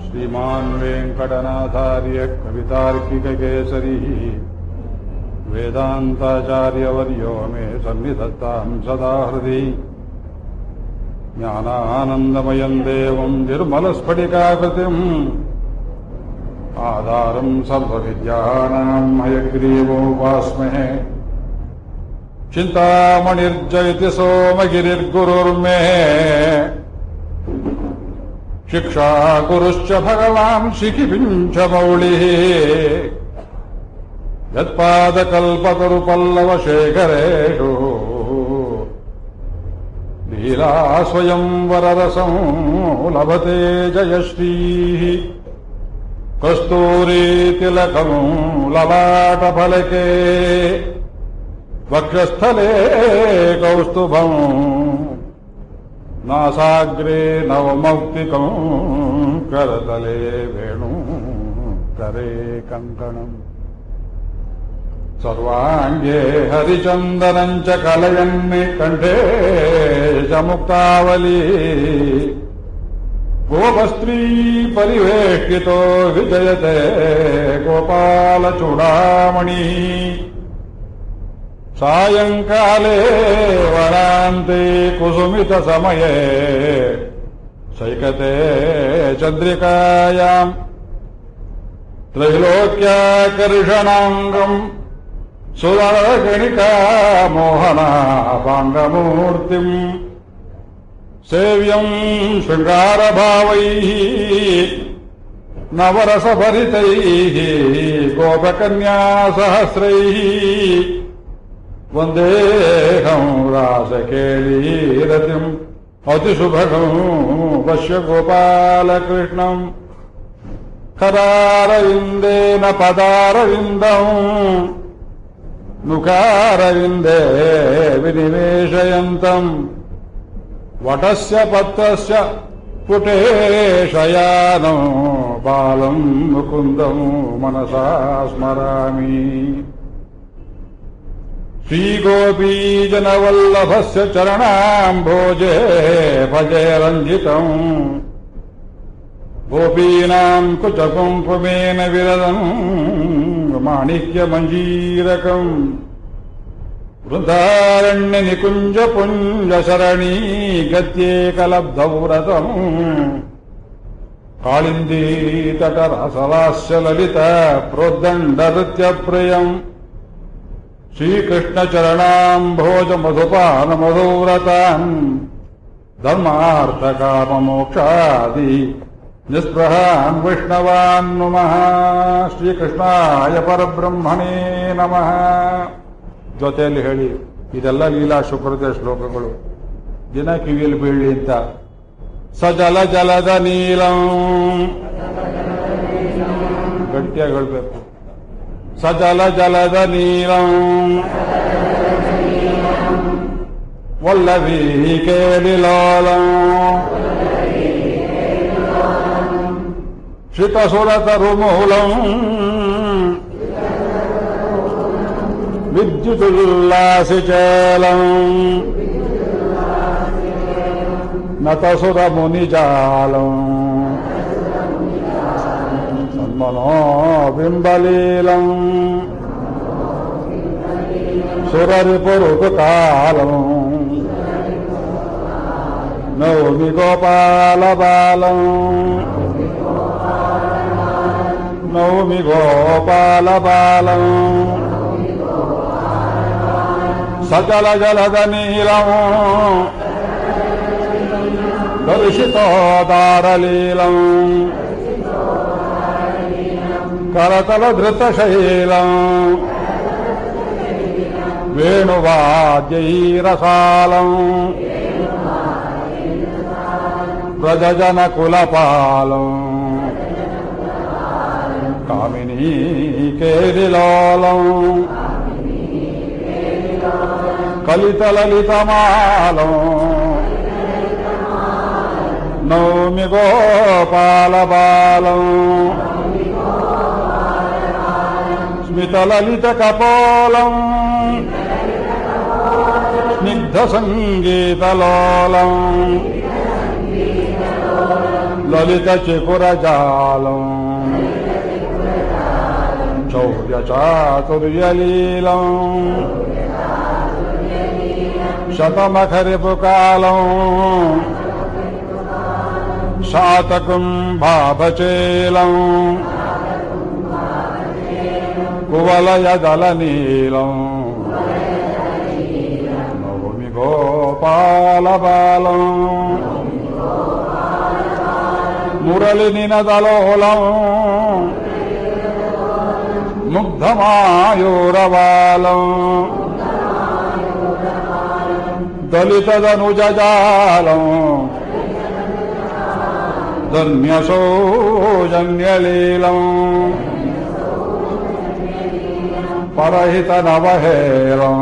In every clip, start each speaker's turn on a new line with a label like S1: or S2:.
S1: श्रीमान् वेङ्कटनाथार्य कवितार्किककेसरी वेदान्ताचार्यवर्यो मे सन्निधत्तां सदा हृदि ज्ञानानन्दमयं देवं निर्मलस्फटिकाकृतिम् आधारं सर्वविद्यानां हयग्रीवोपास्महे चिन्तामणिर्जयति सोमगिरिर्गुरुर्मे शिक्षागुरुश्च भगवान् शिखिपिञ्च मौलिः यत्पादकल्पतरुपल्लवशेखरेषु लीला स्वयंवररसं लभते जयश्रीः कस्तूरीतिलकं ललाटफलके वक्षस्थले कौस्तुभम् नासाग्रे नवमौक्तिकं करतले वेणु करे कङ्कणम् सर्वाङ्गे हरिचन्दनं च कलयन् कण्ठे च मुक्तावली गोपस्त्री परिवेष्टितो विजयते गोपालचूडामणि सायंकाले वरान्ते कुसुमितसमये सैकते चन्द्रिकायाम् त्रैलोक्याकर्षणाङ्गम् सुरगणिका मोहनापाङ्गमूर्तिम् सेव्यम् शृङ्गारभावैः नवरसभरितैः गोपकन्यासहस्रैः वन्देऽहं रासकेळीरतिम् अतिसुभगम् पश्य गोपालकृष्णम् करारविन्देन पदारविन्दम् मुखारविन्दे विनिवेशयन्तम् वटस्य पत्रस्य पुटे शयानो बालम् मुकुन्दम् मनसा स्मरामि श्रीगोपीजनवल्लभस्य चरणाम्भोजे भजे रञ्जितम् गोपीनाम् कुचकुङ्कुमेन विरदम् माणिक्यमञ्जीरकम् वृन्दारण्यनिकुञ्जपुञ्जसरणी गत्येकलब्धौ रतम् काळिन्दीतटरसलास्य ललिता प्रोद्दण्डनृत्यप्रियम् श्रीकृष्णचरणाम्भोजमधुपानमधुव्रतान् धर्मार्थकाममोक्षादि निस्पृहान् वैष्णवान् नुमः ಶ್ರೀಕೃಷ್ಣಾಯ ಪರಬ್ರಹ್ಮಣೇ ನಮಃ. ಜೊತೆಯಲ್ಲಿ ಹೇಳಿ, ಇದೆಲ್ಲ ಲೀಲಾ ಶುಕ್ರತೆ ಶ್ಲೋಕಗಳು, ದಿನ ಕಿವಿಯಲ್ಲಿ ಬೀಳಲಿ ಅಂತ. ಸಜಲ ಜಲದ ನೀಲಂ, ಗಟ್ಟಿಯಾಗಿ ಹೇಳಬೇಕು. ಸಜಲ ಜಲದ ನೀಲಂ ವಲ್ಲಭೀ ಕೇಳಿಲೋಲಂ ಶ್ರಿತಸುರತರುಮೂಲಂ ವಿದ್ಯುದುಲ್ಲಾಸಿಚೇಲಂ ನತಸುರಮುನಿಜಾಲಂ ಸನ್ಮನೋಬಿಂಬಲೀಲಂ ಸುರರಿಪುರುಕಾಲಂ ನೌಮಿ ಗೋಪಾಲಬಾಲಂ ನೌಮಿ ಗೋಪಾಲಬಾಲಂ ಸಜಲ ಜಲದ ನೀಲಂ ದರ್ಶಿತೋದಾರಲೀಲಂ ಕರತಲ ಧೃತಶೈಲಂ ವೇಣುವಾದ್ಯೈರಸಾಲಂ ವ್ರಜಜನಕುಲಪಾಲಂ ಕಾಮಿನೀ ಕೇಳಿಲೋಲಂ ಕಲಿತಲಲಿತಮಾಲಂ ನೌಮಿ ಗೋಪಾಲಬಾಲಂ ಸ್ಮಿತಲಲಿತಕಪೋಲಂ ಸ್ನಿಗ್ಧಸಂಗೀತಲೋಲಂ ಲಲಿತ ಚಿಪುರ ಜಾಲಂ ಚೌರ್ಯ ಚಾತುರ್ಯ ಲೀಲಂ ಶತಮಖರಿಪು ಕಾಲಂ ಶಾತಕುಂಭಾಭಚೇಲಂ ಕುವಲಯ ದಲ ನೀಲಂ ನವಮಿ ಗೋಪಾಲ ಬಾಲಂ ಮುರಳಿ ನಿನದಲೋಲಂ ಮುಗ್ಧಮಾಯೂರವಾಲಂ ದಲಿತದನುಜಾಲಂ ಧನ್ಯಸೌಜನ್ಯಲೀಲಂ ಪರಹಿತ ನವಹೇರಂ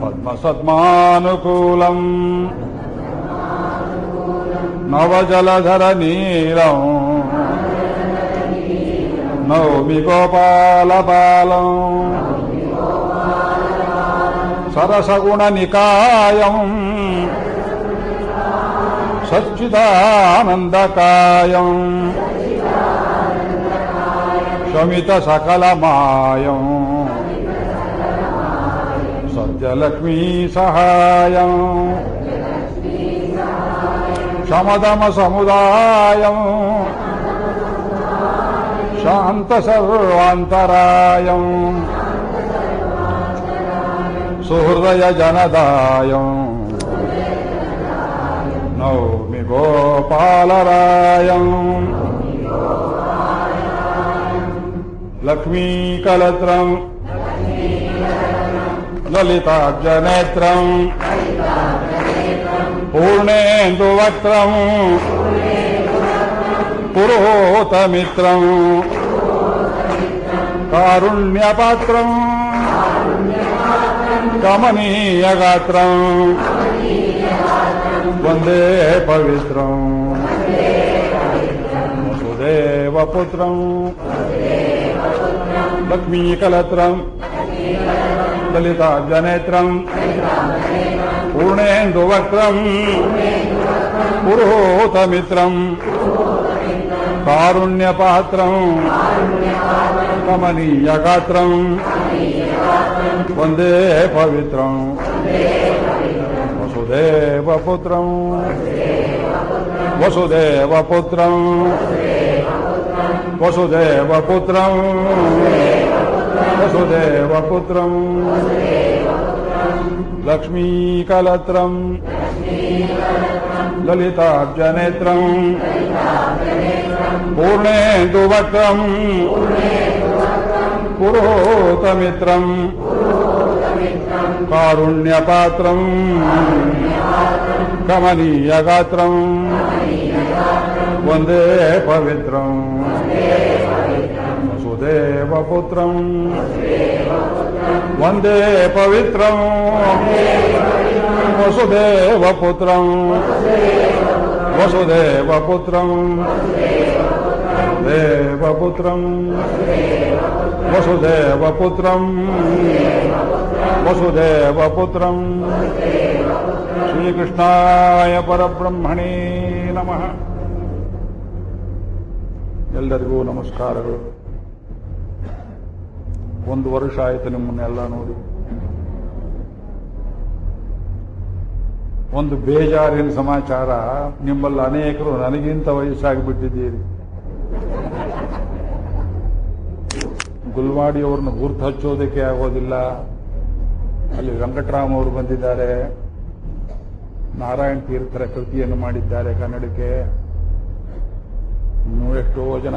S1: ಪದ್ಮಸದ್ಮಾನುಕೂಲಂ ನವಜಲಧರ ನೀಲಂ ನೌಮಿ ಗೋಪಾಲ ಬಾಲಂ ಸರಸಗುಣ ನಿಕಾಯಂ ಸಚ್ಚಿದಾನಂದಕಾಯಂ ಶಮಿತ ಸಕಲಮಾಯಂ ಸದ್ಯಲಕ್ಷ್ಮೀ ಸಹಾಯಂ ಶಮದಮ ಸಮುದಾಯಂ ಶಾಂತ ಸರ್ವಾಂತರಾಯಂ ಸುಹೃದಯ ಜನದಾಯಂ ನೌಮಿ ಗೋಪಾಲರಾಯಂ ಲಕ್ಷ್ಮೀಕಲತ್ರಂ ಲಲಿತಾಬ್ಜನೇತ್ರಂ ಪೂರ್ಣೇಂದುವಕ್ತ್ರಂ ಪುರೋಹಿತಮಿತ್ರಂ ಕಾರುಣ್ಯಪಾತ್ರಂ ಕಮನೀಯಗಾತ್ರಂ ವಂದೇ ಪವಿತ್ರಂ ವಸುದೇವಪುತ್ರಂ ಲಕ್ಷ್ಮೀಕಲತ್ರಂ ಲಲಿತಾಬ್ಜನೇತ್ರಂ ಪೂರ್ಣೇಂದುವಕ್ತ್ರಂ ಪುರೋಹಿತಮಿತ್ರಂ ಕಾರುಣ್ಯಪಾತ್ರಂ ಕಮನೀಯಗಾತ್ರಂ ವಂದೇ ಪವಿತ್ರಂ ವಸುದೇವಪುತ್ರಂ ವಸುದೇವಪುತ್ರಂ ವಸುದೇವಪುತ್ರಂ ವಸುದೇವಪುತ್ರಂ ಲಕ್ಷ್ಮೀಕಲತ್ರಂ ಲಲಿತಾಬ್ಜನೇತ್ರಂ ಪೂರ್ಣೇಂದುವಕ್ತ್ರಂ ಪುರೋಹಿತಮಿತ್ರಂ ಕಾರುಣ್ಯಪಾತ್ರಂ ಕಮನೀಯಗಾತ್ರಂ ವಂದೇ ಪವಿತ್ರಂ ವಸುದೇವಪುತ್ರಂ ವಂದೇ ಪವಿತ್ರಂ ವಸುದೇವಪುತ್ರಂ ವಸುದೇವಪುತ್ರಂ ದೇವಪುತ್ರಂ ವಸುದೇವಪುತ್ರಂ ವಸುದೇವಪುತ್ರಂ ಶ್ರೀಕೃಷ್ಣಾಯ ಪರಬ್ರಹ್ಮಣೇ ನಮಃ. ಎಲ್ಲರಿಗೂ ನಮಸ್ಕಾರಗಳು. ಒಂದು ವರ್ಷ ಆಯಿತು ನಿಮ್ಮನ್ನೆಲ್ಲ ನೋಡಿ. ಒಂದು ಬೇಜಾರಿನ ಸಮಾಚಾರ, ನಿಮ್ಮಲ್ಲಿ ಅನೇಕರು ನನಗಿಂತ ವಯಸ್ಸಾಗಿಬಿಟ್ಟಿದ್ದೀರಿ. ಗುಲ್ವಾಡಿಯವ್ರನ್ನ ಗುರ್ತು ಹಚ್ಚೋದಕ್ಕೆ ಆಗೋದಿಲ್ಲ. ಅಲ್ಲಿ ವೆಂಕಟರಾಮ್ ಅವರು ಬಂದಿದ್ದಾರೆ, ನಾರಾಯಣ ತೀರ್ಥರ ಕೃತಿಯನ್ನು ಮಾಡಿದ್ದಾರೆ ಕನ್ನಡಕ್ಕೆ. ಇನ್ನೂ ಎಷ್ಟೋ ಜನ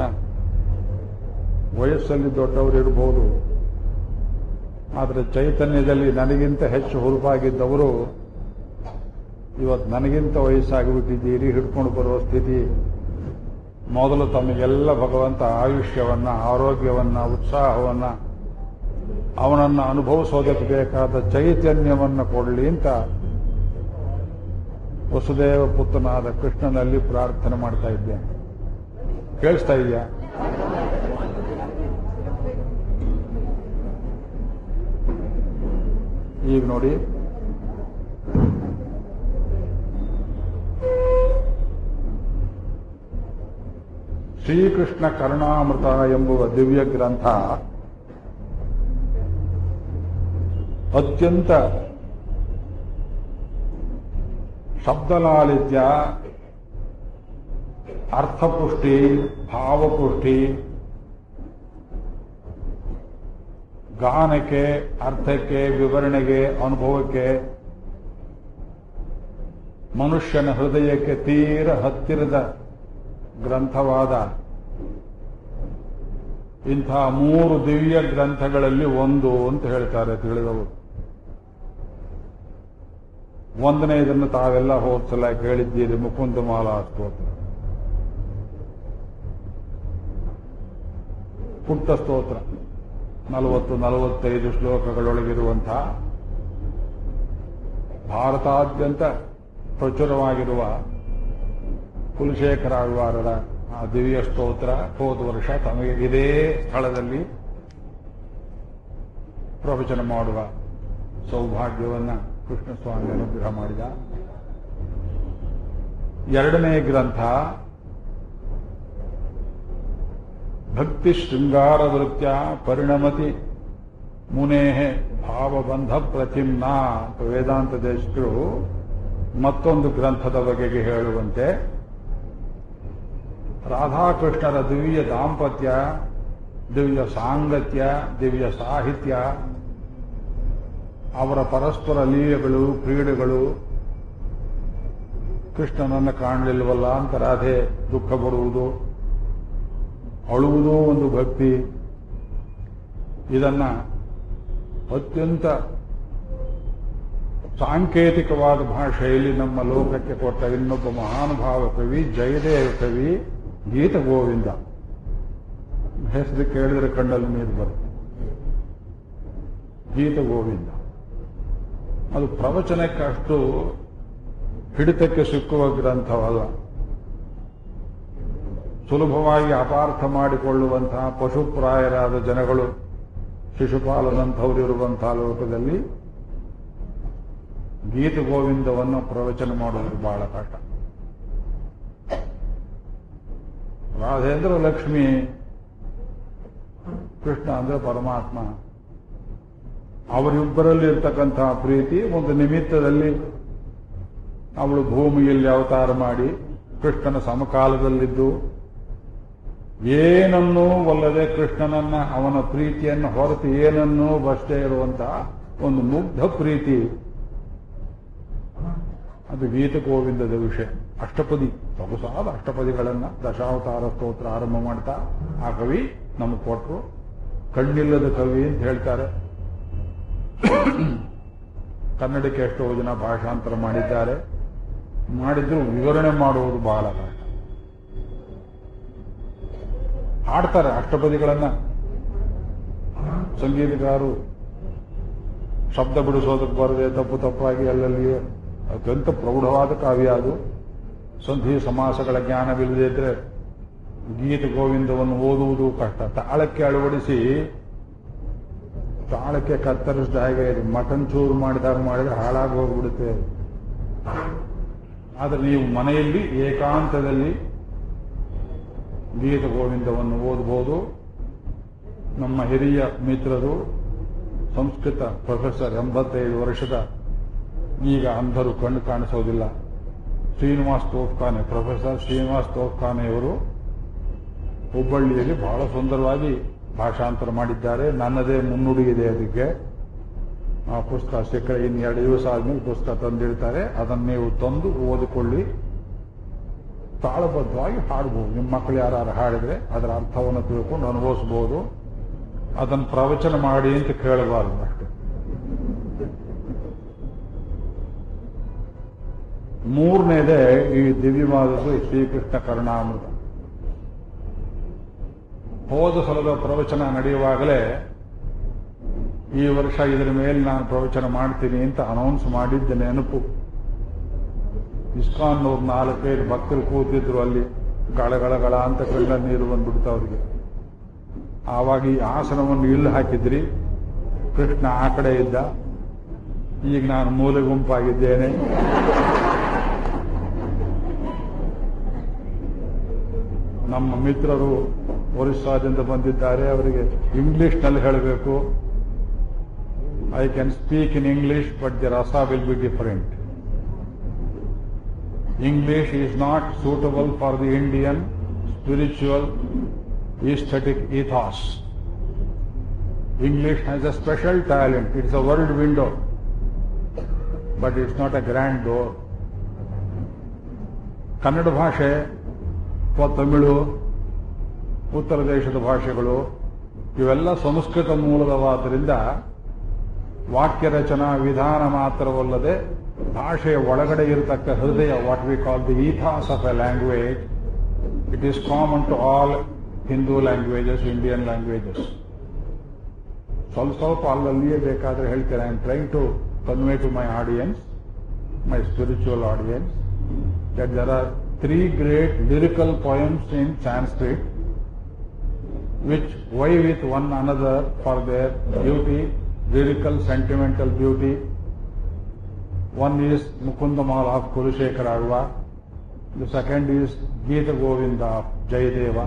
S1: ವಯಸ್ಸಲ್ಲಿ ದೊಡ್ಡವರು ಇರಬಹುದು, ಆದರೆ ಚೈತನ್ಯದಲ್ಲಿ ನನಗಿಂತ ಹೆಚ್ಚು ಹುರುಪಾಗಿದ್ದವರು ಇವತ್ತು ನನಗಿಂತ ವಯಸ್ಸಾಗಿಬಿಟ್ಟಿದ್ದೀರಿ, ಹಿಡ್ಕೊಂಡು ಬರುವ ಸ್ಥಿತಿ. ಮೊದಲು ತಮಗೆಲ್ಲ ಭಗವಂತ ಆಯುಷ್ಯವನ್ನ, ಆರೋಗ್ಯವನ್ನ, ಉತ್ಸಾಹವನ್ನ, ಅವನನ್ನು ಅನುಭವಿಸೋದಕ್ಕೆ ಬೇಕಾದ ಚೈತನ್ಯವನ್ನು ಕೊಡಲಿ ಅಂತ ವಸುದೇವ ಪುತ್ರನಾದ ಕೃಷ್ಣನಲ್ಲಿ ಪ್ರಾರ್ಥನೆ ಮಾಡ್ತಾ ಇದ್ದೇನೆ. ಕೇಳಿಸ್ತಾ ಇದೆಯಾ? ಈಗ ನೋಡಿ, ಶ್ರೀಕೃಷ್ಣ ಕರುಣಾಮೃತ ಎಂಬುವ ದಿವ್ಯ ಗ್ರಂಥ ಅತ್ಯಂತ ಶಬ್ದಲಾಲಿತ್ಯ, ಅರ್ಥಪುಷ್ಟಿ, ಭಾವಪುಷ್ಟಿ, ಗಾನಕ್ಕೆ, ಅರ್ಥಕ್ಕೆ, ವಿವರಣೆಗೆ, ಅನುಭವಕ್ಕೆ, ಮನುಷ್ಯನ ಹೃದಯಕ್ಕೆ ತೀರ ಹತ್ತಿರದ ಗ್ರಂಥವಾದ ಇಂಥ 3 ದಿವ್ಯ ಗ್ರಂಥಗಳಲ್ಲಿ ಒಂದು ಅಂತ ಹೇಳ್ತಾರೆ ತಿಳಿದವರು. ಒಂದನೆಯದನ್ನು ತಾವೆಲ್ಲ ಹೋದ್ಸಲ ಕೇಳಿದ್ದೀರಿ, ಮುಕುಂದಮಾಲಾ ಸ್ತೋತ್ರ. ಪುಟ್ಟ ಸ್ತೋತ್ರ, 40-45 ಶ್ಲೋಕಗಳೊಳಗಿರುವಂತಹ ಭಾರತಾದ್ಯಂತ ಪ್ರಚುರವಾಗಿರುವ ಕುಲಶೇಖರ ಆಳ್ವಾರರ ಆ ದಿವ್ಯ ಸ್ತೋತ್ರ ಹೋದ ವರ್ಷ ತಮಗೆ ಇದೇ ಸ್ಥಳದಲ್ಲಿ ಪ್ರವಚನ ಮಾಡುವ ಸೌಭಾಗ್ಯವನ್ನ ಕೃಷ್ಣಸ್ವಾಮಿ ಅನುಗ್ರಹ ಮಾಡಿದ. ಎರಡನೇ ಗ್ರಂಥ ಭಕ್ತಿ ಶೃಂಗಾರ ವೃತ್ಯ ಪರಿಣಮತಿ ಮುನೇಹ ಭಾವಬಂಧ ಪ್ರತಿಮ್ನಾ ಅಂತ ವೇದಾಂತ ದೇಶಕರು ಮತ್ತೊಂದು ಗ್ರಂಥದ ಬಗೆಗೆ ಹೇಳುವಂತೆ ರಾಧಾಕೃಷ್ಣರ ದಿವ್ಯ ದಾಂಪತ್ಯ, ದಿವ್ಯ ಸಾಂಗತ್ಯ, ದಿವ್ಯ ಸಾಹಿತ್ಯ, ಅವರ ಪರಸ್ಪರ ಲೀಲೆಗಳು, ಕ್ರೀಡೆಗಳು, ಕೃಷ್ಣನನ್ನು ಕಾಣಲಿಲ್ವಲ್ಲ ಅಂತ ರಾಧೆ ದುಃಖ ಪಡುವುದು, ಅಳುವುದೂ ಒಂದು ಭಕ್ತಿ. ಇದನ್ನ ಅತ್ಯಂತ ಸಾಂಕೇತಿಕವಾದ ಭಾಷೆಯಲ್ಲಿ ನಮ್ಮ ಲೋಕಕ್ಕೆ ಕೊಟ್ಟ ಇನ್ನೊಬ್ಬ ಮಹಾನುಭಾವ ಕವಿ ಜಯದೇವ ಕವಿ ಗೀತ ಗೋವಿಂದ. ಹೆಸರು ಕೇಳಿದರೆ ಕಣ್ಣಲ್ಲಿ ನೀರು ಬರುತ್ತೆ. ಗೀತ ಗೋವಿಂದ ಅದು ಪ್ರವಚನಕ್ಕೆ ಅಷ್ಟು ಹಿಡಿತಕ್ಕೆ ಸಿಕ್ಕುವ ಗ್ರಂಥವಲ್ಲ. ಸುಲಭವಾಗಿ ಅಪಾರ್ಥ ಮಾಡಿಕೊಳ್ಳುವಂತಹ ಪಶುಪ್ರಾಯರಾದ ಜನಗಳು, ಶಿಶುಪಾಲನಂಥವರಿರುವಂತಹ ಲೋಕದಲ್ಲಿ ಗೀತ ಗೋವಿಂದವನ್ನು ಪ್ರವಚನ ಮಾಡುವುದು ಬಹಳ ಕಷ್ಟ. ರಾಧೇಂದ್ರ ಲಕ್ಷ್ಮಿ, ಕೃಷ್ಣ ಅಂದ್ರೆ ಪರಮಾತ್ಮ, ಅವರಿಬ್ಬರಲ್ಲಿ ಇರ್ತಕ್ಕಂತಹ ಪ್ರೀತಿ ಒಂದು ನಿಮಿತ್ತದಲ್ಲಿ ಅವಳು ಭೂಮಿಯಲ್ಲಿ ಅವತಾರ ಮಾಡಿ ಕೃಷ್ಣನ ಸಮಕಾಲದಲ್ಲಿದ್ದು ಏನನ್ನೂ ಒಲ್ಲದೆ ಕೃಷ್ಣನನ್ನ, ಅವನ ಪ್ರೀತಿಯನ್ನು ಹೊರತು ಏನನ್ನೂ ಬಷ್ಟೇ ಇರುವಂತಹ ಒಂದು ಮುಗ್ಧ ಪ್ರೀತಿ. ಅದು ಗೀತ ಗೋವಿಂದದ ವಿಷಯ. ಅಷ್ಟಪದಿ, ಸೊಗಸಾದ ಅಷ್ಟಪದಿಗಳನ್ನ ದಶಾವತಾರ ಸ್ತೋತ್ರ ಆರಂಭ ಮಾಡ್ತಾ ಆ ಕವಿ ನಮಗೆ ಕೊಟ್ಟರು. ಕಣ್ಣಿಲ್ಲದ ಕವಿ ಅಂತ ಹೇಳ್ತಾರೆ. ಕನ್ನಡಕ್ಕೆ ಎಷ್ಟೋ ಜನ ಭಾಷಾಂತರ ಮಾಡಿದ್ದಾರೆ. ಮಾಡಿದ್ರು ವಿವರಣೆ ಮಾಡುವುದು ಬಹಳ ಕಷ್ಟ. ಹಾಡ್ತಾರೆ ಅಷ್ಟಪದಿಗಳನ್ನ. ಸಂಗೀತಗಾರರು ಶಬ್ದ ಬಿಡಿಸೋದಕ್ಕೆ ಬರದೆ ತಪ್ಪು ತಪ್ಪಾಗಿ ಅಲ್ಲಲ್ಲಿಯೇ ಅತ್ಯಂತ ಪ್ರೌಢವಾದ ಕಾವ್ಯ ಅದು. ಸಂಧಿ ಸಮಾಸಗಳ ಜ್ಞಾನವಿಲ್ಲದೆ ಇದ್ರೆ ಗೀತ ಗೋವಿಂದವನ್ನು ಓದುವುದು ಕಷ್ಟ. ತಾಳಕ್ಕೆ ಅಳವಡಿಸಿ ತಾಳಕ್ಕೆ ಕತ್ತರಿಸಿದ ಹಾಗೆ ಮಟನ್ ಚೂರು ಮಾಡಿದಾಗ ಮಾಡಿದ್ರೆ ಹಾಳಾಗಿ ಹೋಗ್ಬಿಡುತ್ತೆ. ಆದರೆ ನೀವು ಮನೆಯಲ್ಲಿ ಏಕಾಂತದಲ್ಲಿ ಗೀತ ಗೋವಿಂದವನ್ನು ಓದಬಹುದು. ನಮ್ಮ ಹಿರಿಯ ಮಿತ್ರರು, ಸಂಸ್ಕೃತ ಪ್ರೊಫೆಸರ್, 85 ವರ್ಷದ, ಈಗ ಅಂಧರು ಕಣ್ಣು ಕಾಣಿಸೋದಿಲ್ಲ, ಶ್ರೀನಿವಾಸ್ ತೋಫ್ಖಾನೆ, ಪ್ರೊಫೆಸರ್ ಶ್ರೀನಿವಾಸ್ ತೋಫ್ಖಾನೆಯವರು ಹುಬ್ಬಳ್ಳಿಯಲ್ಲಿ ಬಹಳ ಸುಂದರವಾಗಿ ಭಾಷಾಂತರ ಮಾಡಿದ್ದಾರೆ. ನನ್ನದೇ ಮುನ್ನುಡಿ ಇದೆ ಅದಕ್ಕೆ. ಆ ಪುಸ್ತಕ ಸಿಕ್ಕರೆ ಇನ್ನು 2 ದಿವಸ ಆದ್ಮೇಲೆ ಪುಸ್ತಕ ತಂದಿರ್ತಾರೆ. ಅದನ್ನು ನೀವು ತಂದು ಓದಿಕೊಳ್ಳಿ. ತಾಳಬದ್ಧವಾಗಿ ಹಾಡಬಹುದು. ನಿಮ್ಮ ಮಕ್ಕಳು ಯಾರು ಹಾಡಿದ್ರೆ ಅದರ ಅರ್ಥವನ್ನು ತಿಳ್ಕೊಂಡು ಅನುಭವಿಸಬಹುದು. ಅದನ್ನು ಪ್ರವಚನ ಮಾಡಿ ಅಂತ ಕೇಳಬಾರದು ಅಷ್ಟೇ. ಮೂರನೇದೇ ಈ ದಿವ್ಯವಾದದ್ದು ಶ್ರೀಕೃಷ್ಣ ಕರುಣಾಮೃತ. ಹೋದ ಸಲದ ಪ್ರವಚನ ನಡೆಯುವಾಗಲೇ ಈ ವರ್ಷ ಇದರ ಮೇಲೆ ನಾನು ಪ್ರವಚನ ಮಾಡ್ತೀನಿ ಅಂತ ಅನೌನ್ಸ್ ಮಾಡಿದ್ದ ನೆನಪು. ಇಸ್ಕಾನ್ನವ್ರು 4-5 ಭಕ್ತರು ಕೂತಿದ್ರು ಅಲ್ಲಿ. ಗಳಗಳಗಳ ಅಂತ ಕಣ್ಣ ನೀರು ಬಂದ್ಬಿಡ್ತು ಅವರಿಗೆ. ಆವಾಗ ಈ ಆಸನವನ್ನು ಇಲ್ಲಿ ಹಾಕಿದ್ರಿ, ಕೃಷ್ಣ ಆ ಕಡೆ ಇದ್ದ, ಈಗ ನಾನು ಮೂಲೆ ಗುಂಪಾಗಿದ್ದೇನೆ. ನಮ್ಮ ಮಿತ್ರರು ಒರಿಸ್ಸಾದಿಂದ ಬಂದಿದ್ದಾರೆ, ಅವರಿಗೆ ಇಂಗ್ಲಿಷ್ನಲ್ಲಿ ಹೇಳಬೇಕು. I can speak in English, but the rasa will be different. English is not suitable for the Indian spiritual aesthetic ethos. English has a special talent. It's a world window, but it's not a grand door. Kannada ಭಾಷೆ ಅಥವಾ ತಮಿಳು, ಉತ್ತರ ದೇಶದ ಭಾಷೆಗಳು ಇವೆಲ್ಲ ಸಂಸ್ಕೃತ ಮೂಲದವಾದ್ದರಿಂದ ವಾಕ್ಯ ರಚನಾ ವಿಧಾನ ಮಾತ್ರವಲ್ಲದೆ ಭಾಷೆಯ ಒಳಗಡೆ ಇರತಕ್ಕ ಹೃದಯ, what we call the ethos of a language, it is common to all Hindu languages, Indian languages. ಸ್ವಲ್ಪ ಅಲ್ಲಲ್ಲಿಯೇ ಬೇಕಾದ್ರೆ ಹೇಳ್ತೇನೆ. I am trying to convey to my audience, my spiritual audience, that there are 3 great lyrical poems in Sanskrit which vie with one another for their beauty, lyrical, sentimental beauty. One is Mukundamala of Kulashekara Alva, the second is Geeta Govinda of Jayadeva,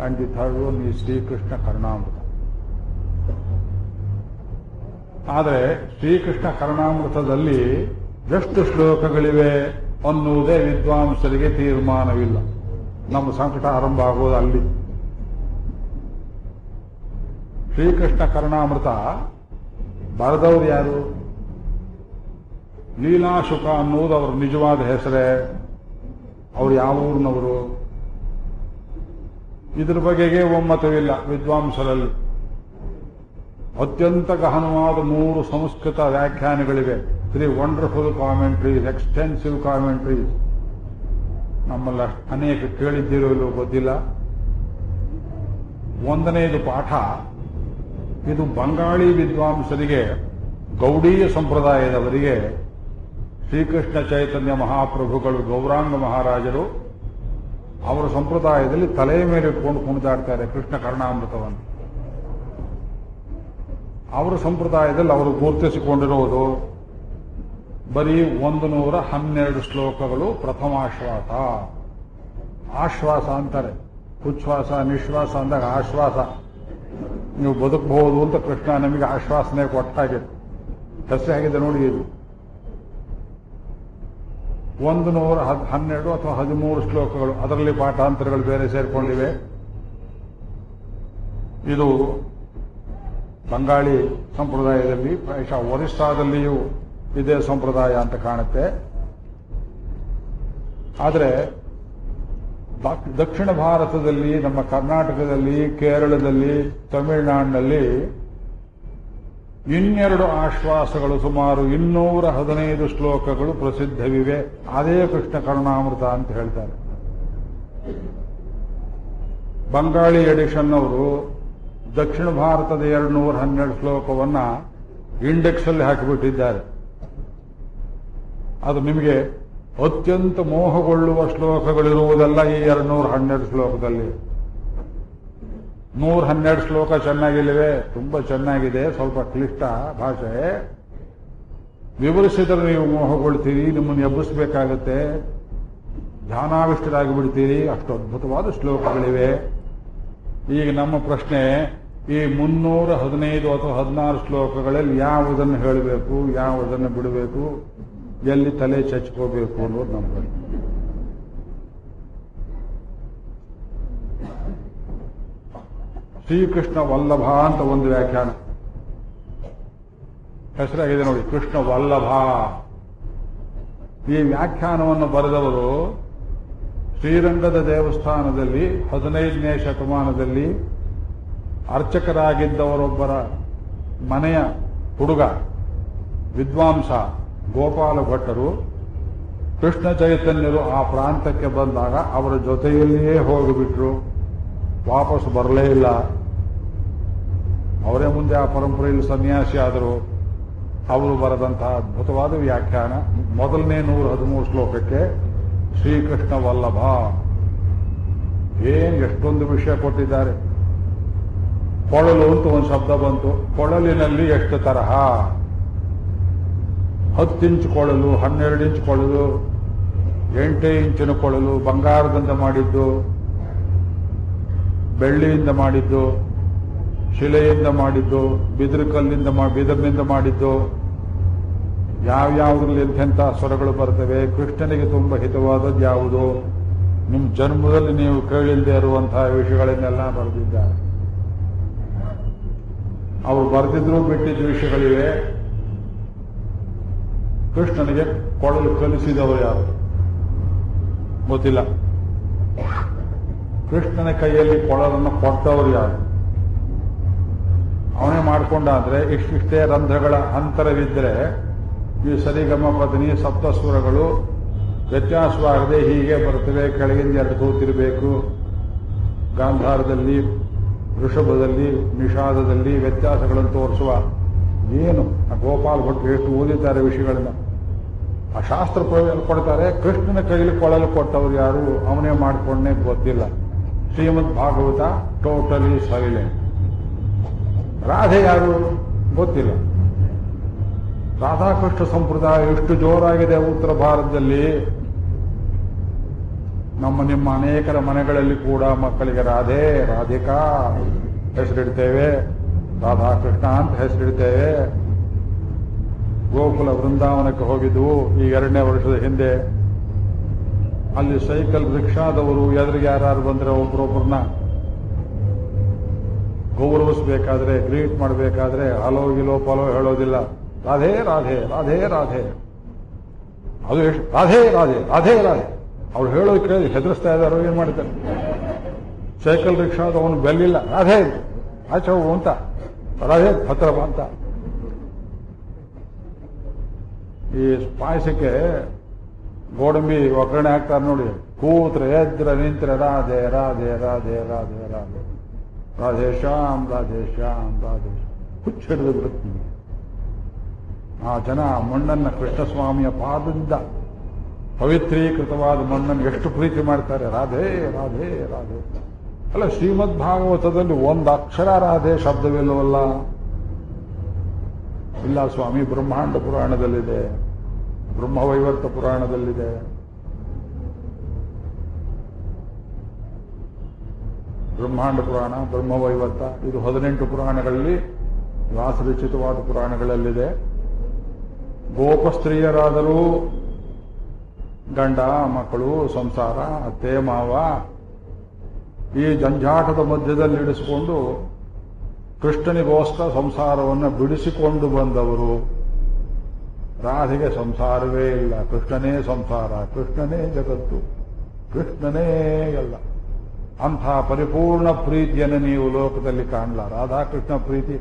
S1: and the third one is Sri Krishna Karnamrita. ಆದರೆ ಶ್ರೀಕೃಷ್ಣ ಕರ್ಣಾಮೃತದಲ್ಲಿ ಎಷ್ಟು ಶ್ಲೋಕಗಳಿವೆ ಅನ್ನುವುದೇ ವಿದ್ವಾಂಸರಿಗೆ ತೀರ್ಮಾನವಿಲ್ಲ. ನಮ್ಮ ಸಂಕಟ ಆರಂಭ ಆಗೋದು ಅಲ್ಲಿ. ಶ್ರೀಕೃಷ್ಣ ಕರ್ಣಾಮೃತ ಬರೆದವರು ಯಾರು? ಲೀಲಾಶುಕ ಅನ್ನುವುದು ಅವರ ನಿಜವಾದ ಹೆಸರೇ. ಅವರು ಯಾವ ಊರಿನವರು? ಇದ್ರ ಬಗೆಗೆ ಒಮ್ಮತವಿಲ್ಲ ವಿದ್ವಾಂಸರಲ್ಲಿ. ಅತ್ಯಂತ ಗಹನವಾದ 3 ಸಂಸ್ಕೃತ ವ್ಯಾಖ್ಯಾನಗಳಿವೆ. 3 ವಂಡರ್ಫುಲ್ ಕಾಮೆಂಟ್ರೀಸ್, ಎಕ್ಸ್ಟೆನ್ಸಿವ್ ಕಾಮೆಂಟ್ರೀಸ್. ನಮ್ಮಲ್ಲಿ ಅನೇಕ ಕೇಳಿದ್ದೀರೋ ಗೊತ್ತಿಲ್ಲ. 1ನೇದು ಪಾಠ, ಇದು ಬಂಗಾಳಿ ವಿದ್ವಾಂಸರಿಗೆ, ಗೌಡೀಯ ಸಂಪ್ರದಾಯದವರಿಗೆ ಶ್ರೀಕೃಷ್ಣ ಚೈತನ್ಯ ಮಹಾಪ್ರಭುಗಳು, ಗೌರಾಂಗ ಮಹಾರಾಜರು ಅವರ ಸಂಪ್ರದಾಯದಲ್ಲಿ ತಲೆಯ ಮೇಲೆ ಇಟ್ಕೊಂಡು ಕುಣಿದಾಡ್ತಾರೆ ಕೃಷ್ಣ ಕರ್ಣಾಮೃತವನ್ನು. ಅವರ ಸಂಪ್ರದಾಯದಲ್ಲಿ ಅವರು ಗುರುತಿಸಿಕೊಂಡಿರುವುದು ಬರೀ 112 ಶ್ಲೋಕಗಳು. ಪ್ರಥಮಾಶ್ವಾಸ, ಆಶ್ವಾಸ ಅಂತಾರೆ. ಉಚ್ಛ್ವಾಸ ನಿಶ್ವಾಸ ಅಂದಾಗ ಆಶ್ವಾಸ, ನೀವು ಬದುಕಬಹುದು ಅಂತ ಕೃಷ್ಣ ನಮಗೆ ಆಶ್ವಾಸನೆ ಕೊಟ್ಟ ಹಾಗೆ. ಹೆಸರು ಹೇಗಿದೆ ನೋಡಿ. ಇದು 112 ಅಥವಾ 13 ಶ್ಲೋಕಗಳು. ಅದರಲ್ಲಿ ಪಾಠಾಂತರಗಳು ಬೇರೆ ಸೇರಿಕೊಂಡಿವೆ. ಇದು ಬಂಗಾಳಿ ಸಂಪ್ರದಾಯದಲ್ಲಿ, ಪ್ರಾಯಶಃ ಒರಿಸ್ಸಾದಲ್ಲಿಯೂ ಇದೇ ಸಂಪ್ರದಾಯ ಅಂತ ಕಾಣುತ್ತೆ. ಆದರೆ ದಕ್ಷಿಣ ಭಾರತದಲ್ಲಿ, ನಮ್ಮ ಕರ್ನಾಟಕದಲ್ಲಿ, ಕೇರಳದಲ್ಲಿ, ತಮಿಳುನಾಡಿನಲ್ಲಿ 2 ಆಶ್ವಾಸಗಳು, ಸುಮಾರು 215 ಶ್ಲೋಕಗಳು ಪ್ರಸಿದ್ಧವಿವೆ. ಅದೇ ಕೃಷ್ಣ ಕರ್ಣಾಮೃತ ಅಂತ ಹೇಳ್ತಾರೆ. ಬಂಗಾಳಿ ಎಡಿಷನ್ ಅವರು ದಕ್ಷಿಣ ಭಾರತದ 212 ಶ್ಲೋಕವನ್ನ ಇಂಡೆಕ್ಸ್ ಅಲ್ಲಿ ಹಾಕಿಬಿಟ್ಟಿದ್ದಾರೆ. ಅದು ನಿಮಗೆ ಅತ್ಯಂತ ಮೋಹಗೊಳ್ಳುವ ಶ್ಲೋಕಗಳಿರುವುದಲ್ಲ ಈ 212 ಶ್ಲೋಕದಲ್ಲಿ. 112 ಶ್ಲೋಕ ಚೆನ್ನಾಗಿಲ್ಲವೆ, ತುಂಬಾ ಚೆನ್ನಾಗಿದೆ. ಸ್ವಲ್ಪ ಕ್ಲಿಷ್ಟ ಭಾಷೆ. ವಿವರಿಸಿದರೆ ನೀವು ಮೋಹಗೊಳ್ತೀರಿ, ನಿಮ್ಮನ್ನು ಎಬ್ಬಿಸಬೇಕಾಗತ್ತೆ, ಧ್ಯಾನಾವಿಷ್ಟರಾಗಿ ಬಿಡ್ತೀರಿ. ಅಷ್ಟು ಅದ್ಭುತವಾದ ಶ್ಲೋಕಗಳಿವೆ. ಈಗ ನಮ್ಮ ಪ್ರಶ್ನೆ, ಈ 315 ಅಥವಾ 16 ಶ್ಲೋಕಗಳಲ್ಲಿ ಯಾವುದನ್ನು ಹೇಳಬೇಕು, ಯಾವುದನ್ನು ಬಿಡಬೇಕು, ಎಲ್ಲಿ ತಲೆ ಚಚ್ಕೋಬೇಕು ಅನ್ನೋದು ನಮ್ಮ ಪ್ರಶ್ನೆ. ಶ್ರೀಕೃಷ್ಣ ವಲ್ಲಭ ಅಂತ ಒಂದು ವ್ಯಾಖ್ಯಾನ ಹೆಸರಾಗಿದೆ ನೋಡಿ, ಕೃಷ್ಣ ವಲ್ಲಭ. ಈ ವ್ಯಾಖ್ಯಾನವನ್ನು ಬರೆದವರು ಶ್ರೀರಂಗದ ದೇವಸ್ಥಾನದಲ್ಲಿ 15ನೇ ಶತಮಾನದಲ್ಲಿ ಅರ್ಚಕರಾಗಿದ್ದವರೊಬ್ಬರ ಮನೆಯ ಹುಡುಗ, ವಿದ್ವಾಂಸ ಗೋಪಾಲ ಭಟ್ಟರು. ಕೃಷ್ಣ ಚೈತನ್ಯರು ಆ ಪ್ರಾಂತಕ್ಕೆ ಬಂದಾಗ ಅವರ ಜೊತೆಯಲ್ಲಿಯೇ ಹೋಗಿಬಿಟ್ರು, ವಾಪಸ್ ಬರಲೇ ಇಲ್ಲ. ಅವರೇ ಮುಂದೆ ಆ ಪರಂಪರೆಯಲ್ಲಿ ಸನ್ಯಾಸಿ ಆದರು. ಅವರು ಬರೆದಂತಹ ಅದ್ಭುತವಾದ ವ್ಯಾಖ್ಯಾನ, ಮೊದಲನೇ 113 ಶ್ಲೋಕಕ್ಕೆ ಶ್ರೀಕೃಷ್ಣ ವಲ್ಲಭ. ಎಷ್ಟೊಂದು ವಿಷಯ ಕೊಟ್ಟಿದ್ದಾರೆ. ಕೊಳಲು ಅಂತ ಒಂದು ಶಬ್ದ ಬಂತು. ಕೊಳಲಿನಲ್ಲಿ ಎಷ್ಟು ತರಹ, 10 ಇಂಚು ಕೊಳಲು, 12 ಇಂಚು ಕೊಳಲು, 8 ಇಂಚಿನ ಕೊಳಲು, ಬಂಗಾರದಿಂದ ಮಾಡಿದ್ದು, ಬೆಳ್ಳಿಯಿಂದ ಮಾಡಿದ್ದು, ಶಿಲೆಯಿಂದ ಮಾಡಿದ್ದು, ಬಿದಿರಿನಿಂದ ಮಾಡಿದ್ದು, ಯಾವ್ಯಾವುದ್ರಲ್ಲಿ ಎಂತೆಂಥ ಸ್ವರಗಳು ಬರ್ತವೆ, ಕೃಷ್ಣನಿಗೆ ತುಂಬ ಹಿತವಾದದ್ದು ಯಾವುದು, ನಿಮ್ಮ ಜನ್ಮದಲ್ಲಿ ನೀವು ಕೇಳಿಲ್ಲದೆ ಇರುವಂತಹ ವಿಷಯಗಳನ್ನೆಲ್ಲ ಬರೆದಿದ್ದಾರೆ. ಅವರು ಬರೆದಿದ್ರು ಬಿಟ್ಟಿದ್ದ ವಿಷಯಗಳಿವೆ. ಕೃಷ್ಣನಿಗೆ ಕೊಡಲು ಕಲಿಸಿದವರು ಯಾರು ಗೊತ್ತಿಲ್ಲ. ಕೃಷ್ಣನ ಕೈಯಲ್ಲಿ ಕೊಳಲನ್ನು ಕೊಟ್ಟವರು ಯಾರು ಅವನೇ ಮಾಡಿಕೊಂಡಾದ್ರೆ ಇಷ್ಟಿಷ್ಟೇ ರಂಧ್ರಗಳ ಅಂತರವಿದ್ದರೆ ಈ ಸರಿಗಮ ಪದನಿ ಸಪ್ತಸ್ವರಗಳು ವ್ಯತ್ಯಾಸವಾಗದೆ ಹೀಗೆ ಬರ್ತವೆ. ಕೆಳಗಿಂದ ಎರಡು ತೂತಿರಬೇಕು. ಗಾಂಧಾರದಲ್ಲಿ, ಋಷಭದಲ್ಲಿ, ನಿಷಾದದಲ್ಲಿ ವ್ಯತ್ಯಾಸಗಳನ್ನು ತೋರಿಸುವ ಏನು ಆ ಗೋಪಾಲ್ ಭಟ್ರು ಎಷ್ಟು ಓದಿದ್ದಾರೆ ವಿಷಯಗಳನ್ನ. ಆ ಶಾಸ್ತ್ರ ಕೊಡ್ತಾರೆ. ಕೃಷ್ಣನ ಕೈಲಿ ಕೊಳಲು ಕೊಟ್ಟವರು ಯಾರು ಅವನೇ ಮಾಡಿಕೊಂಡೇ ಗೊತ್ತಿಲ್ಲ. ಶ್ರೀಮದ್ ಭಾಗವತ ಟೋಟಲಿ ಸೈಲೆಂಟ್. ರಾಧೆ ಯಾರು ಗೊತ್ತಿಲ್ಲ. ರಾಧಾಕೃಷ್ಣ ಸಂಪ್ರದಾಯ ಎಷ್ಟು ಜೋರಾಗಿದೆ ಉತ್ತರ ಭಾರತದಲ್ಲಿ. ನಿಮ್ಮ ಅನೇಕರ ಮನೆಗಳಲ್ಲಿ ಕೂಡ ಮಕ್ಕಳಿಗೆ ರಾಧೆ, ರಾಧಿಕಾ ಹೆಸರಿಡ್ತೇವೆ, ರಾಧಾಕೃಷ್ಣ ಅಂತ ಹೆಸರಿಡ್ತೇವೆ. ಗೋಕುಲ ವೃಂದಾವನಕ್ಕೆ ಹೋಗಿದ್ವು ಈ 2ನೇ ವರ್ಷದ ಹಿಂದೆ. ಅಲ್ಲಿ ಸೈಕಲ್ ರಿಕ್ಷಾದವರು ಎದುರಿಗೆ ಯಾರು ಬಂದ್ರೆ ಒಬ್ಬರೊಬ್ಬರನ್ನ ಗೌರವಿಸಬೇಕಾದ್ರೆ, ಗ್ರೀಟ್ ಮಾಡಬೇಕಾದ್ರೆ ಹಲೋ ಗಿಲೋ ಪಲೋ ಹೇಳೋದಿಲ್ಲ. ರಾಧೆ ರಾಧೆ ರಾಧೆ ರಾಧೆ, ಅದು ಎಷ್ಟು ರಾಧೆ ರಾಧೆ ರಾಧೆ ರಾಧೆ ಅವ್ರು ಹೇಳೋದು ಕೇಳಿ ಹೆದರಿಸ್ತಾ ಇದ್ದಾರೋ ಏನ್ ಮಾಡ್ತಾರೆ. ಸೈಕಲ್ ರಿಕ್ಷಾದವನು ಬೆಲ್ಲಿಲ್ಲ, ರಾಧೆ ಆಚೆ ಹೋಗು ಅಂತ, ರಾಧೆ ಹತ್ರ ಬಾ ಅಂತ. ಈ ಪಾಯಸಕ್ಕೆ ಗೋಡಂಬಿ ಒಗ್ಗರಣೆ ಹಾಕ್ತಾರೆ ನೋಡಿ, ಕೂತ್ರೆ ಎದ್ರ ನಿಂತ್ರೆ ರಾಧೆ ರಾಧೆ ರಾಧೆ ರಾಧೆ ರಾಧೆ ರಾಧೆ ಶ್ಯಾಮ್ ರಾಧೆ ಶ್ಯಾಮ್ ರಾಧೆ ಹುಚ್ಚ ಹಿಡಿದು ಬಿಡುತ್ತೀವಿ. ಆ ಜನ ಮಣ್ಣನ್ನ ಕೃಷ್ಣಸ್ವಾಮಿಯ ಪಾದದಿಂದ ಪವಿತ್ರೀಕೃತವಾದ ಮಣ್ಣನ್ನು ಎಷ್ಟು ಪ್ರೀತಿ ಮಾಡ್ತಾರೆ. ರಾಧೆ ರಾಧೆ ರಾಧೆ. ಅಲ್ಲ, ಶ್ರೀಮದ್ ಭಾಗವತದಲ್ಲಿ ಒಂದು ಅಕ್ಷರ ರಾಧೆ ಶಬ್ದವಿಲ್ಲವಲ್ಲ. ಇಲ್ಲ ಸ್ವಾಮಿ, ಬ್ರಹ್ಮಾಂಡ ಪುರಾಣದಲ್ಲಿದೆ, ಬ್ರಹ್ಮವೈವರ್ತ ಪುರಾಣದಲ್ಲಿದೆ. ಬ್ರಹ್ಮಾಂಡ ಪುರಾಣ, ಬ್ರಹ್ಮವೈವರ್ತ ಇದು 18 ಪುರಾಣಗಳಲ್ಲಿ, ವ್ಯಾಸರಚಿತವಾದ ಪುರಾಣಗಳಲ್ಲಿದೆ. ಗೋಪಸ್ತ್ರೀಯರಾದರೂ ಗಂಡ ಮಕ್ಕಳು ಸಂಸಾರ ಅತ್ತೆ ಮಾವ ಈ ಜಂಜಾಟದ ಮಧ್ಯದಲ್ಲಿ ಇಡಿಸಿಕೊಂಡು ಕೃಷ್ಣನಿಗೋಸ್ಕರ ಸಂಸಾರವನ್ನು ಬಿಡಿಸಿಕೊಂಡು ಬಂದವರು. ರಾಧೆಗೆ ಸಂಸಾರವೇ ಇಲ್ಲ, ಕೃಷ್ಣನೇ ಸಂಸಾರ, ಕೃಷ್ಣನೇ ಜಗತ್ತು, ಕೃಷ್ಣನೇ ಎಲ್ಲ. ಅಂಥ ಪರಿಪೂರ್ಣ ಪ್ರೀತಿಯನ್ನು ನೀವು ಲೋಕದಲ್ಲಿ ಕಾಣಲ. ರಾಧಾಕೃಷ್ಣ ಪ್ರೀತಿ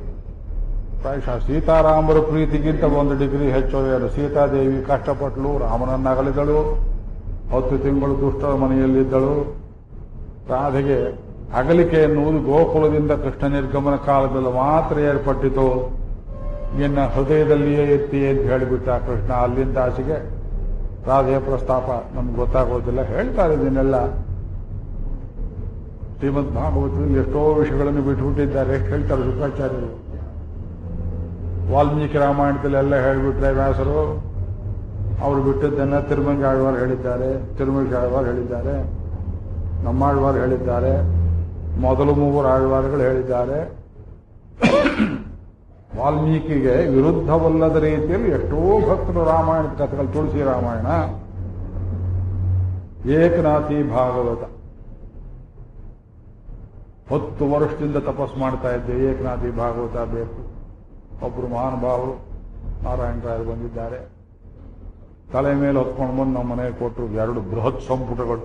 S1: ಪ್ರಾಯಶಃ ಸೀತಾರಾಮರ ಪ್ರೀತಿಗಿಂತ 1 ಡಿಗ್ರಿ ಹೆಚ್ಚು. ಸೀತಾದೇವಿ ಕಷ್ಟಪಟ್ಟಳು, ರಾಮನನ್ನ ಅಗಲಿದಳು, 10 ತಿಂಗಳು ದುಷ್ಟರ ಮನೆಯಲ್ಲಿದ್ದಳು. ರಾಧೆಗೆ ಅಗಲಿಕೆ ಎನ್ನುವುದು ಗೋಕುಲದಿಂದ ಕೃಷ್ಣ ನಿರ್ಗಮನ ಕಾಲದಲ್ಲಿ ಮಾತ್ರ ಏರ್ಪಟ್ಟಿತು. ನಿನ್ನ ಹೃದಯದಲ್ಲಿಯೇ ಎತ್ತಿ ಅಂತ ಹೇಳಿಬಿಟ್ಟ ಕೃಷ್ಣ. ಅಲ್ಲಿಂದ ಆಚೆಗೆ ರಾಧೆಯ ಪ್ರಸ್ತಾಪ ನಮ್ಗೆ ಗೊತ್ತಾಗೋದಿಲ್ಲ. ಹೇಳ್ತಾರೆ ಇದನ್ನೆಲ್ಲ ಶ್ರೀಮದ್ ಭಾಗವತದಲ್ಲಿ. ಎಷ್ಟೋ ವಿಷಯಗಳನ್ನು ಬಿಟ್ಟುಬಿಟ್ಟಿದ್ದಾರೆ. ಎಷ್ಟು ಹೇಳ್ತಾರೆ ಶುಕ್ರಾಚಾರ್ಯರು. ವಾಲ್ಮೀಕಿ ರಾಮಾಯಣದಲ್ಲಿ ಎಲ್ಲ ಹೇಳಿಬಿಟ್ರೆ ವ್ಯಾಸರು. ಅವರು ಬಿಟ್ಟದ್ದನ್ನ ತಿರುಮಂಗಿ ಆಳ್ವಾರ್ ಹೇಳಿದ್ದಾರೆ, ತಿರುಮಂಗಿ ಆಳ್ವಾರ್ ಹೇಳಿದ್ದಾರೆ, ನಮ್ಮಾಳ್ವಾರ್ ಹೇಳಿದ್ದಾರೆ, ಮೊದಲು 3 ಆಳ್ವಾರ್ಗಳು ಹೇಳಿದ್ದಾರೆ. ವಾಲ್ಮೀಕಿಗೆ ವಿರುದ್ಧವಲ್ಲದ ರೀತಿಯಲ್ಲಿ ಎಷ್ಟೋ ಭಕ್ತರು ರಾಮಾಯಣದ ಕಥೆಗಳು. ತುಳಸಿ ರಾಮಾಯಣ, ಏಕನಾಥಿ ಭಾಗವತ 10 ವರ್ಷದಿಂದ ತಪಸ್ ಮಾಡ್ತಾ ಇದ್ದೆ. ಏಕನಾಥಿ ಭಾಗವತ ಬೇಕು. ಒಬ್ಬರು ಮಹಾನುಭಾವರು ನಾರಾಯಣರಾಯರು ಬಂದಿದ್ದಾರೆ. ತಲೆ ಮೇಲೆ ಹೊತ್ಕೊಂಡು ಬಂದು ನಮ್ಮ ಮನೆಗೆ ಕೊಟ್ಟರು 2 ಬೃಹತ್ ಸಂಪುಟಗಳು,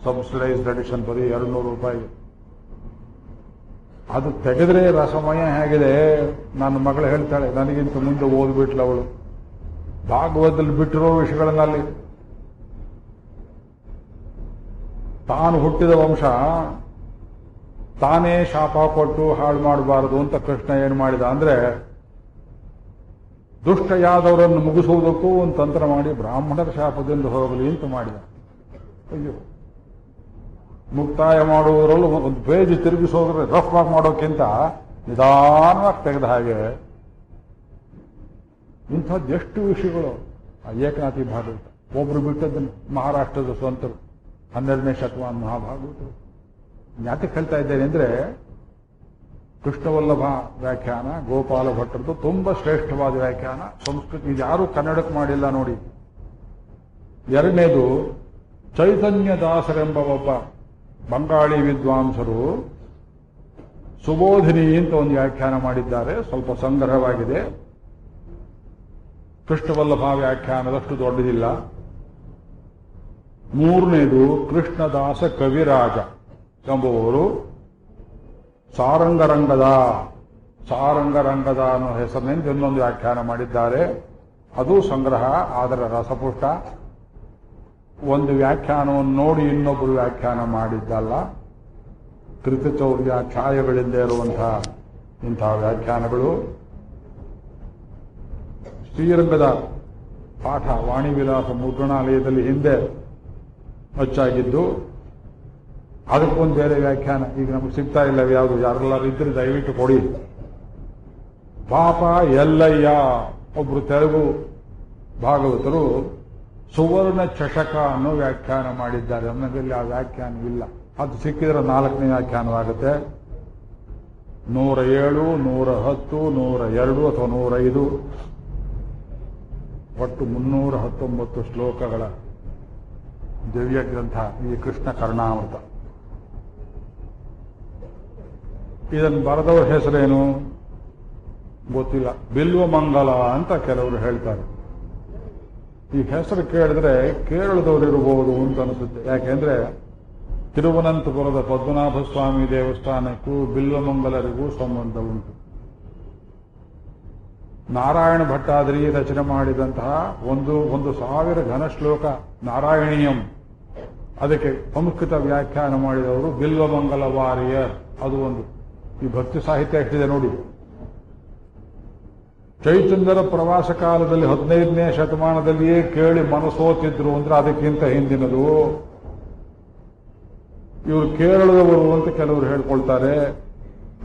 S1: ಸಬ್ಸಿಡೈಸ್ಡ್ ಎಡಿಷನ್, ಬರೀ 200 ರೂಪಾಯಿ. ಅದು ತೆಗೆದ್ರೆ ರಸಮಯ ಹೇಗಿದೆ. ನನ್ನ ಮಗಳು ಹೇಳ್ತಾಳೆ, ನನಗಿಂತ ಮುಂದೆ ಓದ್ಬಿಟ್ಲು ಅವಳು. ಭಾಗವತದಲ್ಲಿ ಬಿಟ್ಟಿರೋ ವಿಷಯಗಳನ್ನಲ್ಲಿ ತಾನು ಹುಟ್ಟಿದ ವಂಶ ತಾನೇ ಶಾಪ ಕೊಟ್ಟು ಹಾಳು ಮಾಡಬಾರದು ಅಂತ ಕೃಷ್ಣ ಏನು ಮಾಡಿದ ಅಂದ್ರೆ, ದುಷ್ಟ ಯಾದವರನ್ನು ಮುಗಿಸುವುದಕ್ಕೂ ಒಂದು ತಂತ್ರ ಮಾಡಿ ಬ್ರಾಹ್ಮಣರ ಶಾಪದಿಂದ ಹೋಗಲಿ ಅಂತ ಮಾಡಿದ. ಅಯ್ಯೋ, ಮುಕ್ತಾಯ ಮಾಡುವುದರಲ್ಲೂ ಒಂದು ಪೇಜ್ ತಿರುಗಿಸೋದ್ರೆ ರಫ್ ಆಗಿ ಮಾಡೋಕ್ಕಿಂತ ನಿಧಾನವಾಗಿ ತೆಗೆದ ಹಾಗೆ ಇಂಥದ್ದೆಷ್ಟು ವಿಷಯಗಳು. ಆ ಏಕನಾಥಿ ಭಾಗವತ ಒಬ್ರು ಬಿಟ್ಟದ್ದನ್ನು ಮಹಾರಾಷ್ಟ್ರದ ಸ್ವಂತರು 12ನೇ ಶತಮಾನ ಮಹಾಭಾಗವತರು ಯಾತಕ್ಕೆ ಹೇಳ್ತಾ ಇದ್ದೇನೆ ಅಂದ್ರೆ ಕೃಷ್ಣವಲ್ಲಭ ವ್ಯಾಖ್ಯಾನ ಗೋಪಾಲ ಭಟ್ಟರದು ತುಂಬಾ ಶ್ರೇಷ್ಠವಾದ ವ್ಯಾಖ್ಯಾನ. ಸಂಸ್ಕೃತ ಇದ್ಯಾರೂ ಕನ್ನಡಕ್ಕೆ ಮಾಡಿಲ್ಲ ನೋಡಿ. ಎರಡನೇದು ಚೈತನ್ಯದಾಸರೆಂಬ ಒಬ್ಬ ಬಂಗಾಳಿ ವಿದ್ವಾಂಸರು ಸುಬೋಧಿನಿ ಅಂತ ಒಂದು ವ್ಯಾಖ್ಯಾನ ಮಾಡಿದ್ದಾರೆ. ಸ್ವಲ್ಪ ಸಂಗ್ರಹವಾಗಿದೆ. ಕೃಷ್ಣವಲ್ಲಭ ವ್ಯಾಖ್ಯಾನದಷ್ಟು ದೊಡ್ಡದಿಲ್ಲ. ಮೂರನೇದು ಕೃಷ್ಣದಾಸ ಕವಿರಾಜ ಎಂಬುವರು ಸಾರಂಗರಂಗದ ಅನ್ನೋ ಹೆಸರಿನಿಂದ ಇನ್ನೊಂದು ವ್ಯಾಖ್ಯಾನ ಮಾಡಿದ್ದಾರೆ. ಅದು ಸಂಗ್ರಹ, ಅದರ ರಸಪುಷ್ಟ. ಒಂದು ವ್ಯಾಖ್ಯಾನವನ್ನು ನೋಡಿ ಇನ್ನೊಬ್ಬರು ವ್ಯಾಖ್ಯಾನ ಮಾಡಿದ್ದಲ್ಲ. ಕೃತಿಚೌರ್ಯ ಛಾಯೆಗಳಿಂದ ಇರುವಂತಹ ಇಂತಹ ವ್ಯಾಖ್ಯಾನಗಳು. ಶ್ರೀರಂಗದ ಪಾಠ ವಾಣಿವಿಲಾಸ ಮುದ್ರಣಾಲಯದಲ್ಲಿ ಹಿಂದೆ ಅಚ್ಚಾಗಿದ್ದು, ಅದಕ್ಕೊಂದು ಬೇರೆ ವ್ಯಾಖ್ಯಾನ ಈಗ ನಮಗೆ ಸಿಗ್ತಾ ಇಲ್ಲ. ಯಾವುದು ಯಾರೆಲ್ಲರೂ ಇದ್ರೆ ದಯವಿಟ್ಟು ಕೊಡಿ. ಪಾಪ ಎಲ್ಲಯ್ಯ ಒಬ್ರು ತೆಲುಗು ಭಾಗವತರು ಸುವರ್ಣ ಚಷಕ ಅನ್ನೋ ವ್ಯಾಖ್ಯಾನ ಮಾಡಿದ್ದಾರೆ. ನಮ್ಮಲ್ಲಿ ಆ ವ್ಯಾಖ್ಯಾನ ಇಲ್ಲ. ಅದು ಸಿಕ್ಕಿದ್ರೆ 4ನೇ ವ್ಯಾಖ್ಯಾನವಾಗುತ್ತೆ. 107, 110, 102 ಅಥವಾ 105 ಒಟ್ಟು 319 ಶ್ಲೋಕಗಳ ದಿವ್ಯ ಗ್ರಂಥ ಈ ಕೃಷ್ಣ ಕರ್ಣಾಮೃತ. ಇದನ್ನು ಬರೆದವರ ಹೆಸರೇನು ಗೊತ್ತಿಲ್ಲ. ಬಿಲ್ವಮಂಗಲ ಅಂತ ಕೆಲವರು ಹೇಳ್ತಾರೆ. ಈ ಹೆಸರು ಕೇಳಿದ್ರೆ ಕೇರಳದವರು ಇರಬಹುದು ಅಂತ ಅನಿಸುತ್ತೆ. ಯಾಕೆಂದ್ರೆ ತಿರುವನಂತಪುರದ ಪದ್ಮನಾಭ ಸ್ವಾಮಿ ದೇವಸ್ಥಾನಕ್ಕೂ ಬಿಲ್ವಮಂಗಲರಿಗೂ ಸಂಬಂಧ ಉಂಟು. ನಾರಾಯಣ ಭಟ್ಟಾದ್ರಿ ರಚನೆ ಮಾಡಿದಂತಹ 1,000 ಘನ ಶ್ಲೋಕ ನಾರಾಯಣೀಯಂ, ಅದಕ್ಕೆ ಸಂಸ್ಕೃತ ವ್ಯಾಖ್ಯಾನ ಮಾಡಿದವರು ಬಿಲ್ವಮಂಗಲ ವಾರಿಯರ್. ಅದು ಒಂದು. ಈ ಭಕ್ತಿ ಸಾಹಿತ್ಯ ಎಷ್ಟಿದೆ ನೋಡಿ. ಚೈತನ್ಯರ ಪ್ರವಾಸ ಕಾಲದಲ್ಲಿ 15ನೇ ಶತಮಾನದಲ್ಲಿಯೇ ಕೇಳಿ ಮನಸೋತಿದ್ರು ಅಂದ್ರೆ ಅದಕ್ಕಿಂತ ಹಿಂದಿನದು. ಇವರು ಕೇರಳದವರು ಅಂತ ಕೆಲವರು ಹೇಳ್ಕೊಳ್ತಾರೆ.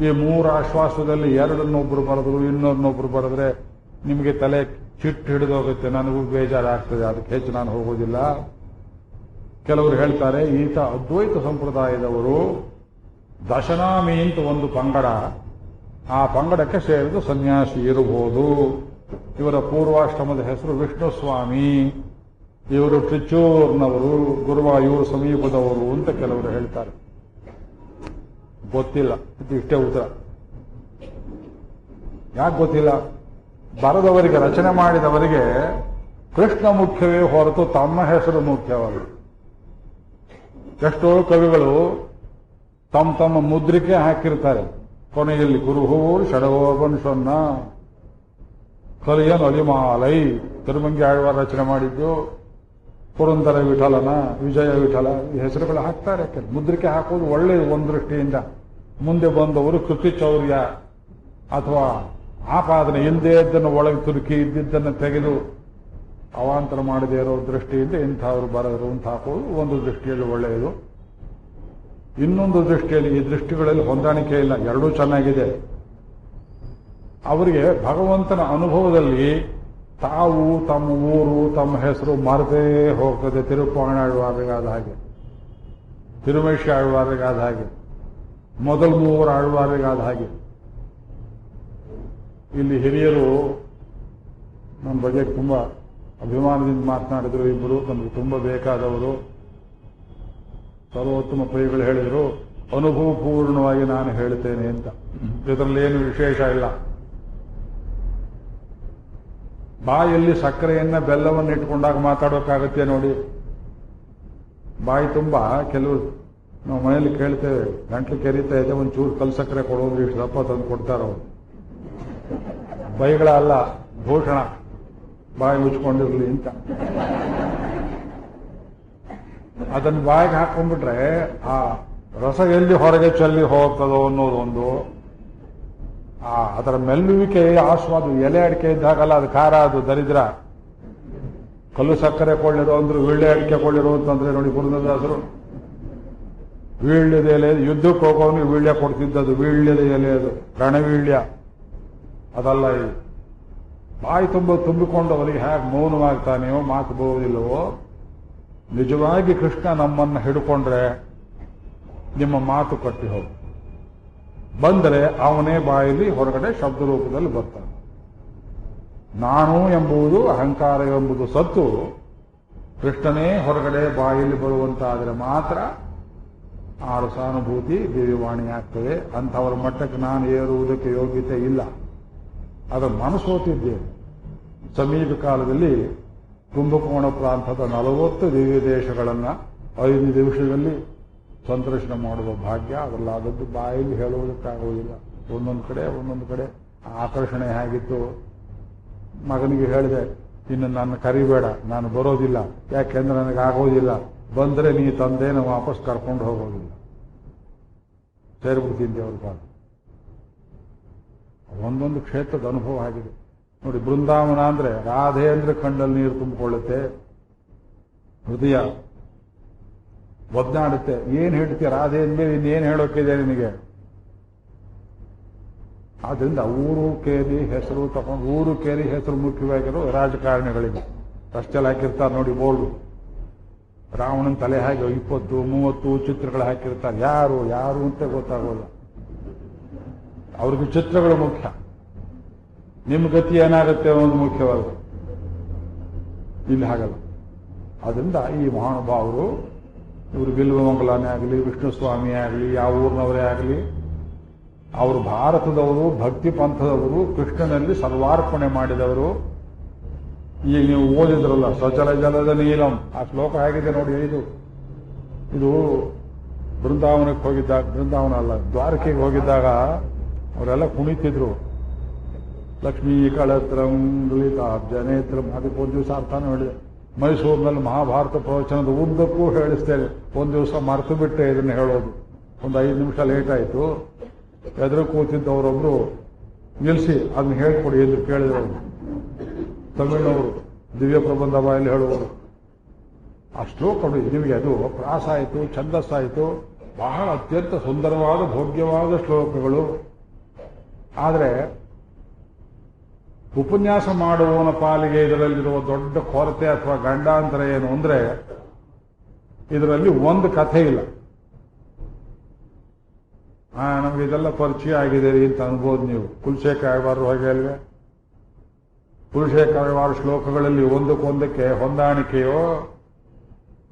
S1: ಈ 3 ಆಶ್ವಾಸದಲ್ಲಿ 2 ಬರೆದ್ರು, ಇನ್ನೊಬ್ಬರು ಬರೆದ್ರೆ ನಿಮಗೆ ತಲೆ ಚಿಟ್ಟು ಹಿಡಿದೋಗುತ್ತೆ. ನನಗೂ ಬೇಜಾರಾಗ್ತದೆ, ಅದಕ್ಕೆ ಹೆಚ್ಚು ನಾನು ಹೋಗೋದಿಲ್ಲ. ಕೆಲವರು ಹೇಳ್ತಾರೆ ಈತ ಅದ್ವೈತ ಸಂಪ್ರದಾಯದವರು, ದಶನಾಮಿ ಅಂತ ಒಂದು ಪಂಗಡ, ಆ ಪಂಗಡಕ್ಕೆ ಸೇರಿದ ಸನ್ಯಾಸಿ ಇರಬಹುದು. ಇವರ ಪೂರ್ವಾಶ್ರಮದ ಹೆಸರು ವಿಷ್ಣು ಸ್ವಾಮಿ. ಇವರು ಟ್ರಿಚೂರ್ನವರು, ಗುರುವಾಯೂರು ಸಮೀಪದವರು ಅಂತ ಕೆಲವರು ಹೇಳ್ತಾರೆ. ಗೊತ್ತಿಲ್ಲ. ಇಷ್ಟೇ ಉತ್ತರ. ಯಾಕೆ ಗೊತ್ತಿಲ್ಲ? ಬರೆದವರಿಗೆ, ರಚನೆ ಮಾಡಿದವರಿಗೆ ಕೃಷ್ಣ ಮುಖ್ಯವೇ ಹೊರತು ತಮ್ಮ ಹೆಸರು ಮುಖ್ಯವಲ್ಲ. ಎಷ್ಟೋ ಕವಿಗಳು ತಮ್ಮ ಮುದ್ರಿಕೆ ಹಾಕಿರ್ತಾರೆ. ಕೊನೆಯಲ್ಲಿ ಕುರುಹೂರ್ ಷಡಗೋಪನ್ ಸೊನ್ನ ಕಲಿಯನ್ ಅಲಿಮಾಲೈ ತಿರುಮಂಗಿ ಆಳ್ವಾರ ರಚನೆ ಮಾಡಿದ್ದು. ಪುರಂದರ ವಿಠಲನ, ವಿಜಯ ವಿಠಲ ಈ ಹೆಸರುಗಳು ಹಾಕ್ತಾರೆ. ಮುದ್ರಿಕೆ ಹಾಕೋದು ಒಳ್ಳೆಯದು ಒಂದು ದೃಷ್ಟಿಯಿಂದ. ಮುಂದೆ ಬಂದವರು ಕೃತಿಚೌರ್ಯ ಅಥವಾ ಆಪಾದನೆ ಇಲ್ಲದೇ ಇದ್ದನ್ನು ಒಳಗೆ ತುರುಕಿ ಇದ್ದಿದ್ದನ್ನು ತೆಗೆದು ಅವಾಂತರ ಮಾಡದೇ ಇರೋ ದೃಷ್ಟಿಯಿಂದ ಇಂಥವ್ರು ಬರೆದರು ಅಂತ ಹಾಕೋದು ಒಂದು ದೃಷ್ಟಿಯಲ್ಲಿ ಒಳ್ಳೆಯದು. ಇನ್ನೊಂದು ದೃಷ್ಟಿಯಲ್ಲಿ ಈ ದೃಷ್ಟಿಗಳಲ್ಲಿ ಹೊಂದಾಣಿಕೆ ಇಲ್ಲ, ಎರಡೂ ಚೆನ್ನಾಗಿದೆ. ಅವರಿಗೆ ಭಗವಂತನ ಅನುಭವದಲ್ಲಿ ತಾವು, ತಮ್ಮ ಊರು, ತಮ್ಮ ಹೆಸರು ಮರೆತೇ ಹೋಗ್ತದೆ. ತಿರುಪುರಾಣ ಆಳ್ವಾರಿಗಾದ ಹಾಗೆ, ತಿರುಮೇಶಿ ಆಳ್ವಾರಿಗಾದ ಹಾಗೆ, ಮೊದಲ 3 ಆಳ್ವಾರಿಗಾದ ಹಾಗೆ. ಇಲ್ಲಿ ಹಿರಿಯರು ನಮ್ಮ ಬಗ್ಗೆ ತುಂಬಾ ಅಭಿಮಾನದಿಂದ ಮಾತನಾಡಿದ್ರು. ಇಬ್ಬರು ನಮಗೆ ತುಂಬಾ ಬೇಕಾದವರು, ಸರ್ವೋತ್ತಮ ಪೈಗಳು ಹೇಳಿದರು, ಅನುಭವಪೂರ್ಣವಾಗಿ ನಾನು ಹೇಳ್ತೇನೆ ಅಂತ. ಇದರಲ್ಲಿ ಏನು ವಿಶೇಷ ಇಲ್ಲ. ಬಾಯಲ್ಲಿ ಸಕ್ಕರೆಯನ್ನ ಬೆಲ್ಲವನ್ನು ಇಟ್ಕೊಂಡಾಗ ಮಾತಾಡೋಕ್ಕಾಗತ್ತೆ ನೋಡಿ. ಬಾಯಿ ತುಂಬಾ ಕೆಲವರು ನಾವು ಮನೆಯಲ್ಲಿ ಕೇಳ್ತೇವೆ, ಗಂಟ್ಲು ಕೆರೀತಾ ಇದೆ, ಒಂಚೂರು ಕಲ್ ಸಕ್ಕರೆ ಕೊಡೋದು, ಇಷ್ಟು ದಪ್ಪ ತಂದು ಕೊಡ್ತಾರವ್ರು. ಬೈಗಳ ಅಲ್ಲ, ಭೂಷಣ, ಬಾಯಿ ಮುಚ್ಕೊಂಡಿರ್ಲಿ ಅಂತ. ಅದನ್ನು ಬಾಯಿಗೆ ಹಾಕೊಂಡ್ಬಿಟ್ರೆ ಆ ರಸ ಎಲ್ಲಿ ಹೊರಗೆ ಚೆಲ್ಲಿ ಹೋಗ್ತದೋ ಅನ್ನೋದೊಂದು. ಅದರ ಮೆಲ್ಲುವಿಕೆ, ಆಸ್ವಾದ. ಎಲೆ ಅಡಿಕೆ ಇದ್ದಾಗಲ್ಲ ಅದು ಖಾರ, ಅದು ದರಿದ್ರ. ಕಲ್ಲು ಸಕ್ಕರೆ ಕೊಳ್ಳಿರೋ ಅಂದ್ರು, ವೀಳ್ಳೆ ಅಡಿಕೆ ಕೊಳ್ಳಿರೋ ಅಂತಂದ್ರೆ ನೋಡಿ ಪುರಂದರದಾಸರು. ವೀಳ್ಯದ ಎಲೆ, ಯುದ್ಧಕ್ಕೆ ಹೋಗೋನು ವೀಳ್ಯ ಕೊಡ್ತಿದ್ದದು, ವೀಳ್ಯದ ಎಲೆ, ಅದು ರಣವೀಳ್ಯ ಅದಲ್ಲ. ಇದು ಬಾಯಿ ತುಂಬಿಕೊಂಡು ಅವನಿಗೆ ಹೇಗೆ ಮೌನವಾಗ್ತಾನೆಯೋ, ಮಾತು ಬಹುದಿಲ್ಲವೋ. ನಿಜವಾಗಿ ಕೃಷ್ಣ ನಮ್ಮನ್ನು ಹಿಡ್ಕೊಂಡ್ರೆ ನಿಮ್ಮ ಮಾತು ಕಟ್ಟಿ ಹೋಗಿ ಬಂದರೆ ಅವನೇ ಬಾಯಲ್ಲಿ ಹೊರಗಡೆ ಶಬ್ದ ರೂಪದಲ್ಲಿ ಬರ್ತಾನೆ. ನಾನು ಎಂಬುದು ಅಹಂಕಾರ ಎಂಬುದು ಸತ್ತು ಕೃಷ್ಣನೇ ಹೊರಗಡೆ ಬಾಯಲ್ಲಿ ಬರುವಂತಾದರೆ ಮಾತ್ರ ಆ ರಸಾನುಭೂತಿ ದಿವ್ಯವಾಣಿ ಆಗ್ತದೆ. ಅಂಥವರ ಮಟ್ಟಕ್ಕೆ ನಾನು ಏರುವುದಕ್ಕೆ ಯೋಗ್ಯತೆ ಇಲ್ಲ. ಅದನ್ನು ಮನಸ್ಸೋತಿದ್ದೇನೆ. ಸಮೀಪ ಕಾಲದಲ್ಲಿ ಕುಂಭಕೋಣ ಪ್ರಾಂತದ 40 ದಿವ್ಯ ದೇಶಗಳನ್ನು 5 ದಿವಸದಲ್ಲಿ ಸಂದರ್ಶನ ಮಾಡುವ ಭಾಗ್ಯ ಅದರಲ್ಲಾದದ್ದು ಬಾಯಲ್ಲಿ ಹೇಳುವುದಕ್ಕಾಗುವುದಿಲ್ಲ. ಒಂದೊಂದು ಕಡೆ ಆಕರ್ಷಣೆ ಹೇಗಿತ್ತು. ಮಗನಿಗೆ ಹೇಳಿದೆ, ಇನ್ನು ನನ್ನ ಕರಿಬೇಡ, ನಾನು ಬರೋದಿಲ್ಲ, ಯಾಕೆಂದ್ರೆ ನನಗೆ ಆಗೋದಿಲ್ಲ. ಬಂದರೆ ನೀ ತಂದೇನ ವಾಪಸ್ ಕರ್ಕೊಂಡು ಹೋಗೋದಿಲ್ಲ, ಸೇರ್ಬಿಡ್ತೀನಿ ಅವ್ರ ಪಾದ. ಒಂದೊಂದು ಕ್ಷೇತ್ರದ ಅನುಭವ ಆಗಿದೆ ನೋಡಿ. ಬೃಂದಾವನ ಅಂದ್ರೆ ರಾಧೆ ಅಂದ್ರೆ ಕಣ್ಣಲ್ಲಿ ನೀರು ತುಂಬಿಕೊಳ್ಳುತ್ತೆ, ಹೃದಯ ಒದ್ದಾಡುತ್ತೆ. ಏನ್ ಹೇಳ್ತೀಯ ರಾಧೆ ಅಂದ್ಮೇಲೆ ಇನ್ನೇನು ಹೇಳೋಕ್ಕಿದೆ ನಿನಗೆ? ಆದ್ರಿಂದ ಊರು ಕೇರಿ ಹೆಸರು ತಗೊಂಡು, ಊರು ಕೇರಿ ಹೆಸರು ಮುಖ್ಯವಾಗಿರೋ ರಾಜಕಾರಣಿಗಳಿಗೆ ರಸ್ತೆಯಲ್ಲಿ ಹಾಕಿರ್ತಾರೆ ನೋಡಿ ಬೋರ್ಡು. ರಾವಣನ ತಲೆ ಹಾಗೆ 20-30 ಚಿತ್ರಗಳು ಹಾಕಿರ್ತಾರೆ. ಯಾರು ಯಾರು ಅಂತ ಗೊತ್ತಾಗೋಲ್ಲ. ಅವ್ರಿಗೆ ಚಿತ್ರಗಳು ಮುಖ್ಯ, ನಿಮ್ಮ ಗತಿ ಏನಾಗುತ್ತೆ ಅನ್ನೋದು ಮುಖ್ಯವಾದ. ಇಲ್ಲಿ ಹಾಗಲ್ಲ. ಅದರಿಂದ ಈ ಮಹಾನುಭಾವರು, ಇವರು ಬಿಲ್ವಮಂಗಲನೇ ಆಗಲಿ, ವಿಷ್ಣು ಸ್ವಾಮಿ ಆಗಲಿ, ಯಾವ ಊರಿನವರೇ ಆಗಲಿ, ಅವರು ಭಾರತದವರು, ಭಕ್ತಿ ಪಂಥದವರು, ಕೃಷ್ಣನಲ್ಲಿ ಸರ್ವಾರ್ಪಣೆ ಮಾಡಿದವರು. ಈಗ ನೀವು ಓದಿದ್ರಲ್ಲ ಸಚಲ ಜಲದ ನೀಲಂ, ಆ ಶ್ಲೋಕ ಹೇಗಿದೆ ನೋಡಿ. ಇದು ಬೃಂದಾವನಕ್ಕೆ ಹೋಗಿದ್ದಾಗ, ಬೃಂದಾವನ ಅಲ್ಲ ದ್ವಾರಕೆಗೆ ಹೋಗಿದ್ದಾಗ ಅವರೆಲ್ಲ ಕುಣಿತಿದ್ರು. ಲಕ್ಷ್ಮೀ ಕಳತ್ರಂ ಲಲಿತಾಬ್ಜನೇತ್ರಂ, ಅದಕ್ಕೆ ಒಂದು ದಿವಸ ಅರ್ಥನೂ ಹೇಳಿದೆ. ಮೈಸೂರಿನಲ್ಲಿ ಮಹಾಭಾರತ ಪ್ರವಚನದ ಉದ್ದಕ್ಕೂ ಹೇಳಿಸ್ತೇನೆ. ಒಂದು ದಿವಸ ಮರೆತು ಬಿಟ್ಟೆ ಇದನ್ನು ಹೇಳೋದು. ಒಂದು 5 ನಿಮಿಷ ಲೇಟ್ ಆಯಿತು. ಎದುರು ಕೂತಿದ್ದವರೊಬ್ರು ನಿಲ್ಲಿಸಿ ಅದನ್ನ ಹೇಳ್ಕೊಡಿ ಎಂದು ಕೇಳಿದವರು. ತಮಿಳಿನವರು, ದಿವ್ಯ ಪ್ರಬಂಧ ಬಾಯಲ್ಲಿ ಹೇಳುವರು. ಆ ಶ್ಲೋಕ ನಿಮಗೆ ಅದು ಪ್ರಾಸ ಆಯಿತು, ಛಂದಸ್ಸಾಯಿತು, ಬಹಳ ಅತ್ಯಂತ ಸುಂದರವಾದ ಭೋಗ್ಯವಾದ ಶ್ಲೋಕಗಳು. ಆದರೆ ಉಪನ್ಯಾಸ ಮಾಡುವವನ ಪಾಲಿಗೆ ಇದರಲ್ಲಿರುವ ದೊಡ್ಡ ಕೊರತೆ ಅಥವಾ ಗಂಡಾಂತರ ಏನು ಅಂದ್ರೆ, ಇದರಲ್ಲಿ ಒಂದು ಕಥೆ ಇಲ್ಲ. ನಮ್ಗೆ ಇದೆಲ್ಲ ಪರಿಚಯ ಆಗಿದೆ ಅಂತ ಅನ್ಬೋದು ನೀವು. ಕುಲಶೇಖರ ಆಳ್ವಾರು ಹಾಗೆ ಅಲ್ವೇ? ಕುಲಶೇಖರ ಆಳ್ವಾರು ಶ್ಲೋಕಗಳಲ್ಲಿ ಒಂದಕ್ಕೊಂದಕ್ಕೆ ಹೊಂದಾಣಿಕೆಯೋ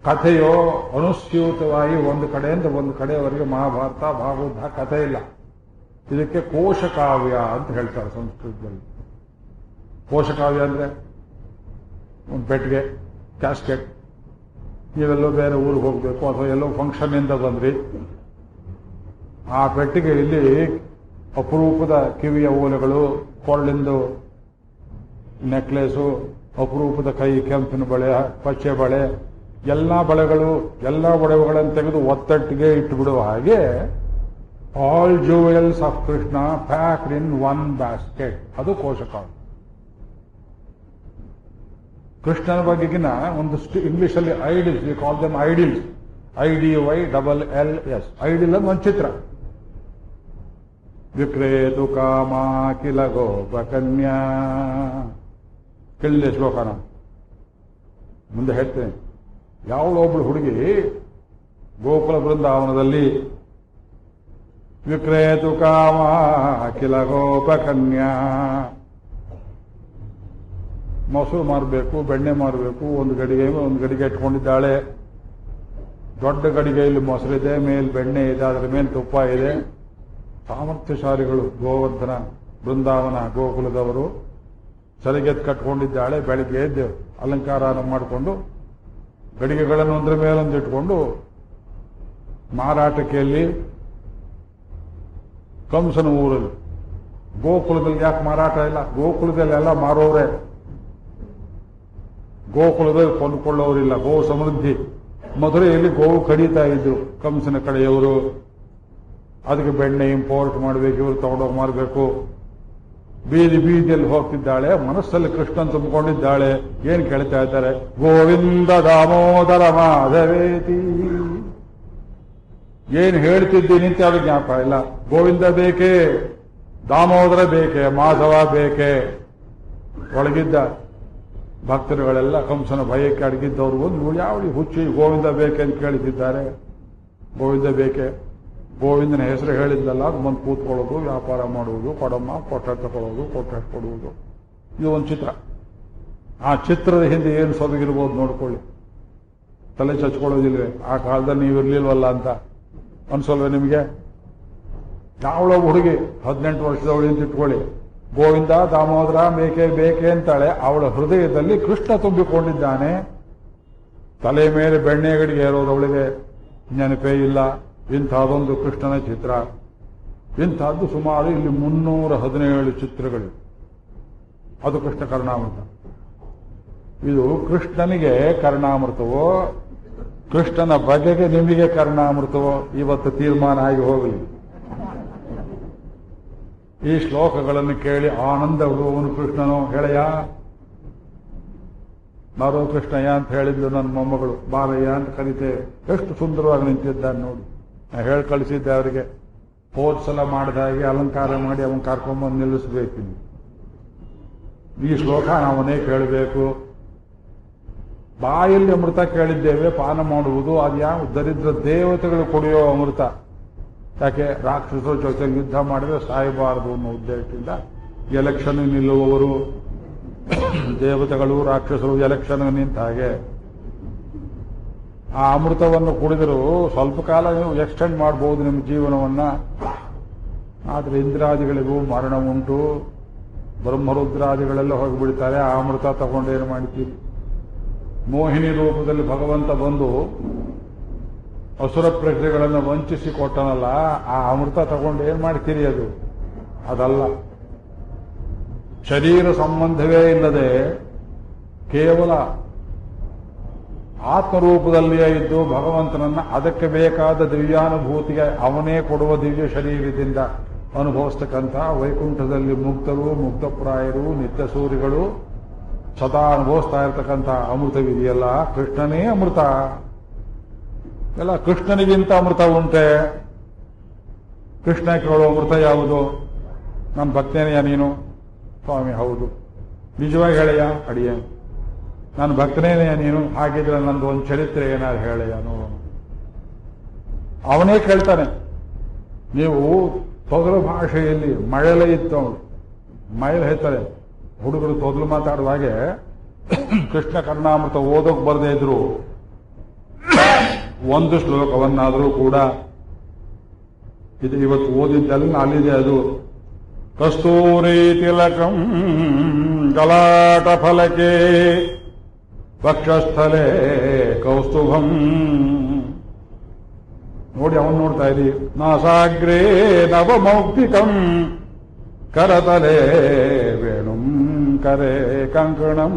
S1: ಕಥೆಯೋ ಅನುಸ್ಯೂತವಾಗಿ ಒಂದು ಕಡೆಯಿಂದ ಒಂದು ಕಡೆಯವರೆಗೆ ಮಹಾಭಾರತ ಭಾಗವತ ಕಥೆ ಇಲ್ಲ. ಇದಕ್ಕೆ ಕೋಶಕಾವ್ಯ ಅಂತ ಹೇಳ್ತಾರೆ ಸಂಸ್ಕೃತದಲ್ಲಿ. ಕೋಶಕಾವ್ಯ ಅಂದ್ರೆ ಒಂದು ಪೆಟ್ಟಿಗೆ, ಕ್ಯಾಸ್ಕೆಟ್. ನೀವೆಲ್ಲೋ ಬೇರೆ ಊರಿಗೆ ಹೋಗ್ಬೇಕು ಅಥವಾ ಎಲ್ಲೋ ಫಂಕ್ಷನ್ ಇಂದ ಬಂದ್ರಿ, ಆ ಪೆಟ್ಟಿಗೆಯಲ್ಲಿ ಅಪರೂಪದ ಕಿವಿಯ ಓಲೆಗಳು, ಕೊಳ್ಳಿಂದು ನೆಕ್ಲೆಸು, ಅಪರೂಪದ ಕೈ ಕೆಂಪಿನ ಬಳೆ, ಪಚ್ಚೆ ಬಳೆ, ಎಲ್ಲ ಬಳೆಗಳು, ಎಲ್ಲ ಒಡವೆಗಳನ್ನು ತೆಗೆದು ಒತ್ತಟ್ಟಿಗೆ ಇಟ್ಟುಬಿಡುವ ಹಾಗೆ all jewels of Krishna packed in one basket. ಅದು ಕೋಶಕಾವ್ಯ. ಕೃಷ್ಣನ ಬಗೆಗಿನ ಒಂದಷ್ಟು ಇಂಗ್ಲಿಷಲ್ಲಿ ಐಡಿಲ್ಸ್, we call them ಐಡಿಲ್ಸ್, IDYLLS. IDLE ಅಂದ್ರೆ ಒಂದು ಚಿತ್ರ. ವಿಕ್ರೇತು ಕಾಮ ಕಿಲ ಗೋಪಕನ್ಯಾ. ಕೇಳಿದೆ ಶ್ಲೋಕನ, ಮುಂದೆ ಹೇಳ್ತೇನೆ. ಯಾವಳೊಬ್ಳು ಹುಡುಗಿ ಗೋಕುಲ ಬೃಂದಾವನದಲ್ಲಿ ವಿಕ್ರೇತು ಕಾಮ ಕಿಲ ಗೋಪಕನ್ಯಾ, ಮೊಸರು ಮಾರಬೇಕು, ಬೆಣ್ಣೆ ಮಾರಬೇಕು, ಒಂದು ಗಡಿಗೆ ಇಟ್ಕೊಂಡಿದ್ದಾಳೆ. ದೊಡ್ಡ ಗಡಿಗೆಯಲ್ಲಿ ಮೊಸರಿದೆ, ಮೇಲೆ ಬೆಣ್ಣೆ ಇದೆ, ಅದರ ಮೇಲೆ ತುಪ್ಪ ಇದೆ. ಸಾಮರ್ಥ್ಯಶಾಲಿಗಳು ಗೋವರ್ಧನ ಬೃಂದಾವನ ಗೋಕುಲದವರು. ಸರಿಗೆತ್ ಕಟ್ಕೊಂಡಿದ್ದಾಳೆ. ಬೆಳಿಗ್ಗೆ ಎದ್ದು ಅಲಂಕಾರ ಮಾಡಿಕೊಂಡು ಗಡಿಗೆಗಳನ್ನು ಒಂದ್ರ ಮೇಲೊಂದು ಇಟ್ಕೊಂಡು ಮಾರಾಟಕ್ಕೆಯಲ್ಲಿ ಕಂಸನ ಊರಲ್ಲಿ. ಗೋಕುಲದಲ್ಲಿ ಯಾಕೆ ಮಾರಾಟ ಇಲ್ಲ? ಗೋಕುಲದಲ್ಲೆಲ್ಲ ಮಾರೋರೆ, ಗೋಕುಲದಲ್ಲಿ ಕೊಂಡುಕೊಳ್ಳೋರಿಲ್ಲ. ಗೋ ಸಮೃದ್ಧಿ. ಮಧುರೆಯಲ್ಲಿ ಗೋವು ಕಡಿತಾ ಇದ್ರು ಕಂಸನ ಕಡೆಯವರು. ಅದಕ್ಕೆ ಬೆಣ್ಣೆ ಇಂಪೋರ್ಟ್ ಮಾಡಬೇಕು, ಇವರು ತಗೊಂಡೋಗಿ ಮಾರಬೇಕು. ಬೀದಿಯಲ್ಲಿ ಹೋಗ್ತಿದ್ದಾಳೆ, ಮನಸ್ಸಲ್ಲಿ ಕೃಷ್ಣನ್ ತುಂಬಿಕೊಂಡಿದ್ದಾಳೆ. ಏನ್ ಕೇಳ್ತಾ ಇದ್ದಾರೆ? ಗೋವಿಂದ ದಾಮೋದರ ಮಾಧವೇತಿ. ಏನ್ ಹೇಳ್ತಿದ್ದೀನಿ ಅಂತ ಅವ್ರಿಗೆ ಜ್ಞಾಪಕ ಇಲ್ಲ. ಗೋವಿಂದ ಬೇಕೇ, ದಾಮೋದರ ಬೇಕೆ, ಮಾಧವ ಬೇಕೆ. ಒಳಗಿದ್ದ ಭಕ್ತರುಗಳೆಲ್ಲ ಕಂಸನ ಭಯಕ್ಕೆ ಅಡಗಿದ್ದವ್ರು ಒಂದು ಯಾವಳಿ ಹುಚ್ಚಿ ಗೋವಿಂದ ಬೇಕೆ ಅಂತ ಕೇಳುತ್ತಿದ್ದಾರೆ. ಗೋವಿಂದ ಬೇಕೆ. ಗೋವಿಂದನ ಹೆಸರು ಹೇಳಿದ್ದಲ್ಲ, ಅದು ಬಂದು ಕೂತ್ಕೊಳ್ಳೋದು, ವ್ಯಾಪಾರ ಮಾಡುವುದು, ಕೊಡಮ್ಮ ಕೊಟ್ಟ ತಗೊಳ್ಳೋದು, ಕೊಟ್ಟ ಕೊಡುವುದು. ಇದು ಒಂದು ಚಿತ್ರ. ಆ ಚಿತ್ರದ ಹಿಂದೆ ಏನು ಸೊಬಗಿರ್ಬೋದು ನೋಡ್ಕೊಳ್ಳಿ. ತಲೆ ಚಚ್ಕೊಳ್ಳೋದಿಲ್ವೇ? ಆ ಕಾಲದಲ್ಲಿ ನೀವು ಇರ್ಲಿಲ್ವಲ್ಲ ಅಂತ ಅನ್ಸಲ್ವೇ ನಿಮಗೆ? ಯಾವಳ ಹುಡುಗಿ 18 ವರ್ಷದವಳು ಅಂತ ಇಟ್ಕೊಳ್ಳಿ, ಗೋವಿಂದ ದಾಮೋದರ ಬೇಕೆ ಬೇಕೆ ಅಂತಾಳೆ. ಅವಳ ಹೃದಯದಲ್ಲಿ ಕೃಷ್ಣ ತುಂಬಿಕೊಂಡಿದ್ದಾನೆ. ತಲೆ ಮೇಲೆ ಬೆಣ್ಣೆಗಡಿಗೆ ಏರೋದು ಅವಳಿಗೆ ನೆನಪೇ ಇಲ್ಲ. ಇಂಥದ್ದೊಂದು ಕೃಷ್ಣನ ಚಿತ್ರ. ಇಂಥದ್ದು ಸುಮಾರು ಇಲ್ಲಿ 317 ಚಿತ್ರಗಳು. ಅದು ಕೃಷ್ಣ ಕರ್ಣಾಮೃತ. ಇದು ಕೃಷ್ಣನಿಗೆ ಕರ್ಣಾಮೃತವೋ, ಕೃಷ್ಣನ ಬಗೆಗೆ ನಿಮಗೆ ಕರ್ಣಾಮೃತವೋ ಇವತ್ತು ತೀರ್ಮಾನ ಆಗಿ ಹೋಗಲಿ. ಈ ಶ್ಲೋಕಗಳನ್ನು ಕೇಳಿ ಆನಂದ ಹುಡುವವನು ಕೃಷ್ಣನೋ ಹೇಳಯ್ಯ, ಬಾರೋ ಕೃಷ್ಣಯ್ಯ ಅಂತ ಹೇಳಿದ್ದು ನನ್ನ ಮೊಮ್ಮಗಳು. ಬಾರಯ್ಯ ಅಂತ ಕರಿತೇವೆ. ಎಷ್ಟು ಸುಂದರವಾಗಿ ನಿಂತಿದ್ದಾನೆ ನೋಡಿ. ನಾ ಹೇಳಿ ಕಳಿಸಿದ್ದೆ ಅವರಿಗೆ, ಹೋದ ಸಲ ಮಾಡಿದ ಹಾಗೆ ಅಲಂಕಾರ ಮಾಡಿ ಅವನ್ ಕರ್ಕೊಂಬಂದು ನಿಲ್ಲಿಸಬೇಕು. ಈ ಶ್ಲೋಕ ನಾವನ್ನೇ ಕೇಳಬೇಕು. ಬಾಯಲ್ಲಿ ಅಮೃತ ಕೇಳಿದ್ದೇವೆ, ಪಾನ ಮಾಡುವುದು. ಅದ್ಯಾವ ದರಿದ್ರ ದೇವತೆಗಳು ಕುಡಿಯೋ ಅಮೃತ. ಯಾಕೆ? ರಾಕ್ಷಸರ ಜೊತೆ ಯುದ್ಧ ಮಾಡಿದ್ರೆ ಸಾಯಬಾರದು ಅನ್ನೋ ಉದ್ದೇಶದಿಂದ ಎಲೆಕ್ಷನ್ ನಿಲ್ಲುವವರು ದೇವತೆಗಳು, ರಾಕ್ಷಸರು ಎಲೆಕ್ಷನ್ ನಿಂತ ಹಾಗೆ ಆ ಅಮೃತವನ್ನು ಕುಡಿದರೂ ಸ್ವಲ್ಪ ಕಾಲ ನೀವು ಎಕ್ಸ್ಟೆಂಡ್ ಮಾಡಬಹುದು ನಿಮ್ಮ ಜೀವನವನ್ನ. ಆದರೆ ಇಂದ್ರಾದಿಗಳಿಗೂ ಮರಣ ಉಂಟು. ಬ್ರಹ್ಮರುದ್ರಾದಿಗಳೆಲ್ಲ ಹೋಗಿಬಿಡ್ತಾರೆ. ಆ ಅಮೃತ ತಗೊಂಡೇನು ಮಾಡ್ತೀವಿ? ಮೋಹಿನಿ ರೂಪದಲ್ಲಿ ಭಗವಂತ ಬಂದು ಅಸುರ ಪ್ರಜೆಗಳನ್ನು ವಂಚಿಸಿ ಕೊಟ್ಟನಲ್ಲ, ಆ ಅಮೃತ ತಗೊಂಡು ಏನ್ ಮಾಡ್ತೀರಿ? ಅದಲ್ಲ. ಶರೀರ ಸಂಬಂಧವೇ ಇಲ್ಲದೆ ಕೇವಲ ಆತ್ಮರೂಪದಲ್ಲಿಯೇ ಇದ್ದು ಭಗವಂತನನ್ನ ಅದಕ್ಕೆ ಬೇಕಾದ ದಿವ್ಯಾನುಭೂತಿಗೆ ಅವನೇ ಕೊಡುವ ದಿವ್ಯ ಶರೀರದಿಂದ ಅನುಭವಿಸ್ತಕ್ಕಂಥ ವೈಕುಂಠದಲ್ಲಿ ಮುಕ್ತರು, ಮುಕ್ತಪ್ರಾಯರು, ನಿತ್ಯ ಸೂರಿಗಳು ಸದಾ ಅನುಭವಿಸ್ತಾ ಇರತಕ್ಕಂಥ ಅಮೃತವಿದೆಯಲ್ಲ, ಕೃಷ್ಣನೇ ಅಮೃತ. ಎಲ್ಲ ಕೃಷ್ಣನಿಗಿಂತ ಅಮೃತ ಉಂಟೆ? ಕೃಷ್ಣ ಕೇಳೋ ಅಮೃತ ಯಾವುದು? ನನ್ನ ಭಕ್ತೇನೆಯ ನೀನು? ಸ್ವಾಮಿ ಹೌದು. ನಿಜವಾಗಿ ಹೇಳಯ್ಯ? ಅಡಿಯ ನನ್ನ ಭಕ್ತನೇನೆಯ ನೀನು? ಹಾಗಿದ್ರೆ ನಂದು ಒಂದು ಚರಿತ್ರೆ ಏನಾದ್ರು ಹೇಳಯ್ಯ ನೋಡೋಣ. ಅವನೇ ಕೇಳ್ತಾನೆ. ನೀವು ತೊದಲು ಭಾಷೆಯಲ್ಲಿ ಮಳೆಲೆ ಇತ್ತು, ಮೈಲ್ ಹೇಳ್ತಾರೆ ಹುಡುಗರು ತೊದಲು ಮಾತಾಡುವ ಹಾಗೆ. ಕೃಷ್ಣ ಕರ್ಣಾಮೃತ ಓದೋಕ್ ಬರದೇ ಇದ್ರು ಒಂದು ಶ್ಲೋಕವನ್ನಾದರೂ ಕೂಡ ಇದು ಇವತ್ತು ಓದಿದ್ದೆಲ್ಲ ಅಲ್ಲಿದೆ. ಅದು ಕಸ್ತೂರಿ ತಿಲಕಂ ಗಲಾಟ ಫಲಕೆ ವಕ್ಷಸ್ಥಲೆ ಕೌಸ್ತುಭಂ. ನೋಡಿ, ಅವನು ನೋಡ್ತಾ ಇರಿ. ನಾಸಾಗ್ರೇ ನವಮೌಕ್ತಿಕಂ ಕರತಲೆ ವೇಣುಂ ಕರೆ ಕಂಕಣಂ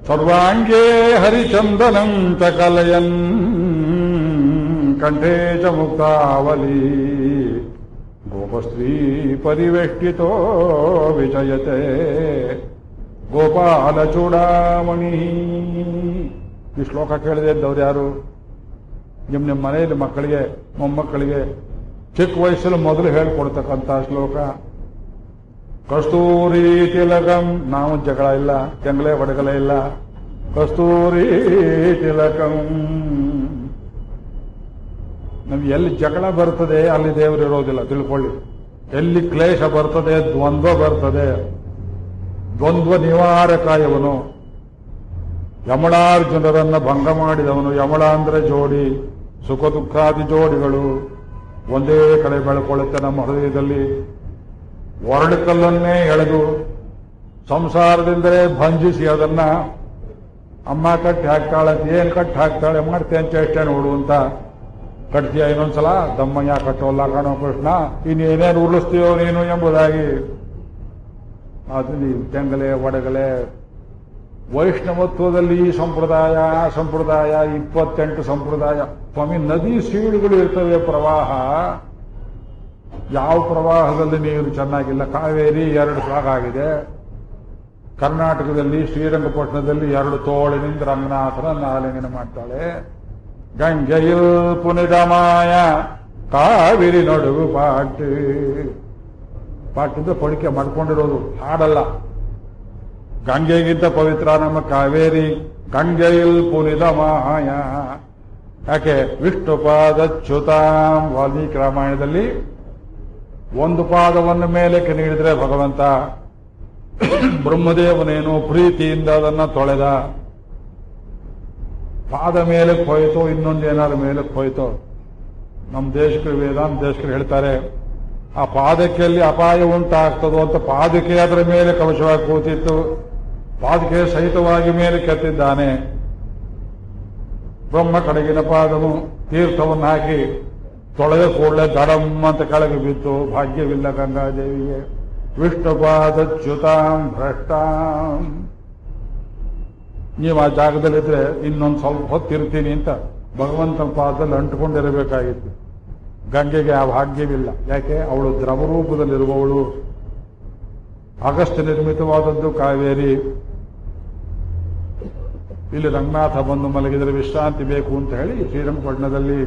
S1: ಸರ್ವಾಂಗೇ ಹರಿಚಂದನಂ ಚ ಕಲಯನ್ ಕಂಠೇ ಚ ಮುಕ್ತಾವಲಿ ಗೋಪಸ್ತ್ರೀ ಪರಿವೇಷ್ಟಿತೋ ವಿಜಯತೆ ಗೋಪಾಲ ಚೂಡಾಮಣಿ. ಈ ಶ್ಲೋಕ ಕೇಳದೆ ಇದ್ದವ್ರು ಯಾರು? ನಿಮ್ಮ ಮನೆಯಲ್ಲಿ ಮಕ್ಕಳಿಗೆ, ಮೊಮ್ಮಕ್ಕಳಿಗೆ ಚಿಕ್ಕ ವಯಸ್ಸಲ್ಲಿ ಮೊದಲು ಹೇಳ್ಕೊಡ್ತಕ್ಕಂಥ ಶ್ಲೋಕ. ಕಸ್ತೂರಿ ತಿಲಕಂ. ನಾವು ಜಗಳ ಇಲ್ಲ, ಕೆಂಗಲೆ ಹೊಡಗಲ ಇಲ್ಲ. ಕಸ್ತೂರಿ ತಿಲಕಂ. ನಮ್ಗೆ ಎಲ್ಲಿ ಜಗಳ ಬರ್ತದೆ ಅಲ್ಲಿ ದೇವರು ಇರೋದಿಲ್ಲ, ತಿಳ್ಕೊಳ್ಳಿ. ಎಲ್ಲಿ ಕ್ಲೇಶ ಬರ್ತದೆ, ದ್ವಂದ್ವ ಬರ್ತದೆ, ದ್ವಂದ್ವ ನಿವಾರಕಾಯವನು. ಯಮಳಾರ್ಜುನರನ್ನ ಭಂಗ ಮಾಡಿದವನು. ಯಮಳ ಅಂದ್ರೆ ಜೋಡಿ, ಸುಖ ದುಃಖಾದಿ ಜೋಡಿಗಳು ಒಂದೇ ಕಡೆ ಬೆಳ್ಕೊಳ್ಳುತ್ತೆ ನಮ್ಮ ಹೃದಯದಲ್ಲಿ. ಒರಡುಕಲ್ಲನ್ನೇ ಎಳೆದು ಸಂಸಾರದಿಂದಲೇ ಭಂಜಿಸಿ ಅದನ್ನ ಅಮ್ಮ ಕಟ್ಟಿ ಹಾಕ್ತಾಳಂತ. ಏನ್ ಕಟ್ಟಿ ಹಾಕ್ತಾಳೆ? ಮಾಡ್ತೇನೆ ಚೇಷ್ಟೆ ನೋಡು ಅಂತ ಕಟ್ತೀಯ. ಇನ್ನೊಂದ್ಸಲ ದಮ್ಮಯ್ಯ ಕಟ್ಟೋಲ್ಲ ಕಾಣೋ ಕೃಷ್ಣ, ಇನ್ನೇನೇನು ಉರುಳಿಸ್ತೀಯೋ ನೀನು ಎಂಬುದಾಗಿ. ಅದು ನೀವು ತೆಂಗಲೆ ಒಡಗಲೆ. ವೈಷ್ಣವತ್ವದಲ್ಲಿ ಈ ಸಂಪ್ರದಾಯ 28 ಸಂಪ್ರದಾಯ. ಸ್ವಾಮಿ, ನದಿ ಸೀಳುಗಳು ಇರ್ತವೆ, ಪ್ರವಾಹ. ಯಾವ ಪ್ರವಾಹದಲ್ಲಿ ನೀರು ಚೆನ್ನಾಗಿಲ್ಲ? ಕಾವೇರಿ 2 ಭಾಗ ಆಗಿದೆ. ಕರ್ನಾಟಕದಲ್ಲಿ ಶ್ರೀರಂಗಪಟ್ಟಣದಲ್ಲಿ 2 ತೋಳಿನಿಂದ ರಂಗನಾಥನ ಆಲಿಂಗನ ಮಾಡ್ತಾಳೆ. ಗಂಗೆಯು ಪುನಿದಮಾಯ ಕಾವೇರಿ ನಡುವು ಪಾಟು. ಪಾಟಿಂದ ಪಡಿಕೆ ಮಾಡ್ಕೊಂಡಿರೋದು, ಹಾಡಲ್ಲ. ಗಂಗೆಗಿಂತ ಪವಿತ್ರ ನಮ್ಮ ಕಾವೇರಿ. ಗಂಗೆಯಲ್ ಪುನಿದ ಮಾಯ ಯಾಕೆ ವಿಷ್ಣುಪಾದಚ್ಯುತಾಂ ವಾಲ್ಮೀಕಿ ರಾಮಾಯಣದಲ್ಲಿ ಒಂದು ಪಾದವನ್ನು ಮೇಲಕ್ಕೆ ನೀಡಿದ್ರೆ ಭಗವಂತ ಬ್ರಹ್ಮದೇವನೇನು ಪ್ರೀತಿಯಿಂದ ಅದನ್ನ ತೊಳೆದ. ಪಾದ ಮೇಲಕ್ಕೆ ಹೋಯ್ತೋ ಇನ್ನೊಂದೇನಾದ್ರು ಮೇಲಕ್ಕೆ ಹೋಯ್ತೋ. ನಮ್ಮ ದೇಶಕರು ವೇದಾಂತ ದೇಶಕರು ಹೇಳ್ತಾರೆ, ಆ ಪಾದಕ್ಕೆ ಅಲ್ಲಿ ಅಪಾಯ ಉಂಟಾಗ್ತದೋ ಅಂತ ಪಾದಕ್ಕೆ ಅದರ ಮೇಲೆ ಕವಚವಾಗಿ ಕೂತಿತ್ತು, ಪಾದಕ್ಕೆ ಸಹಿತವಾಗಿ ಮೇಲೆ ಕೆತ್ತಿದ್ದಾನೆ. ಬ್ರಹ್ಮ ಕಡೆಗಿನ ಪಾದವು ತೀರ್ಥವನ್ನು ಹಾಕಿ ತೊಳೆದ ಕೂಡಲೇ ದಡಂ ಅಂತ ಕೆಳಗೆ ಬಿತ್ತು. ಭಾಗ್ಯವಿಲ್ಲ ಗಂಗಾದೇವಿಗೆ. ವಿಷ್ಣುಪಾದಚ್ಯುತಾಂ ಭ್ರಷ್ಟಾಂ. ನೀವು ಆ ಜಾಗದಲ್ಲಿದ್ರೆ ಇನ್ನೊಂದು ಸ್ವಲ್ಪ ಹೊತ್ತಿರ್ತೀನಿ ಅಂತ ಭಗವಂತನ ಪಾದದಲ್ಲಿ ಅಂಟುಕೊಂಡಿರಬೇಕಾಗಿತ್ತು. ಗಂಗೆಗೆ ಆ ಭಾಗ್ಯವಿಲ್ಲ. ಯಾಕೆ? ಅವಳು ದ್ರವರೂಪದಲ್ಲಿರುವವಳು. ಅಗಸ್ತ್ಯ ನಿರ್ಮಿತವಾದದ್ದು ಕಾವೇರಿ. ಇಲ್ಲಿ ರಂಗನಾಥ ಬಂದು ಮಲಗಿದರೆ ವಿಶ್ರಾಂತಿ ಬೇಕು ಅಂತ ಹೇಳಿ ಶ್ರೀರಂಗಪಟ್ಟಣದಲ್ಲಿ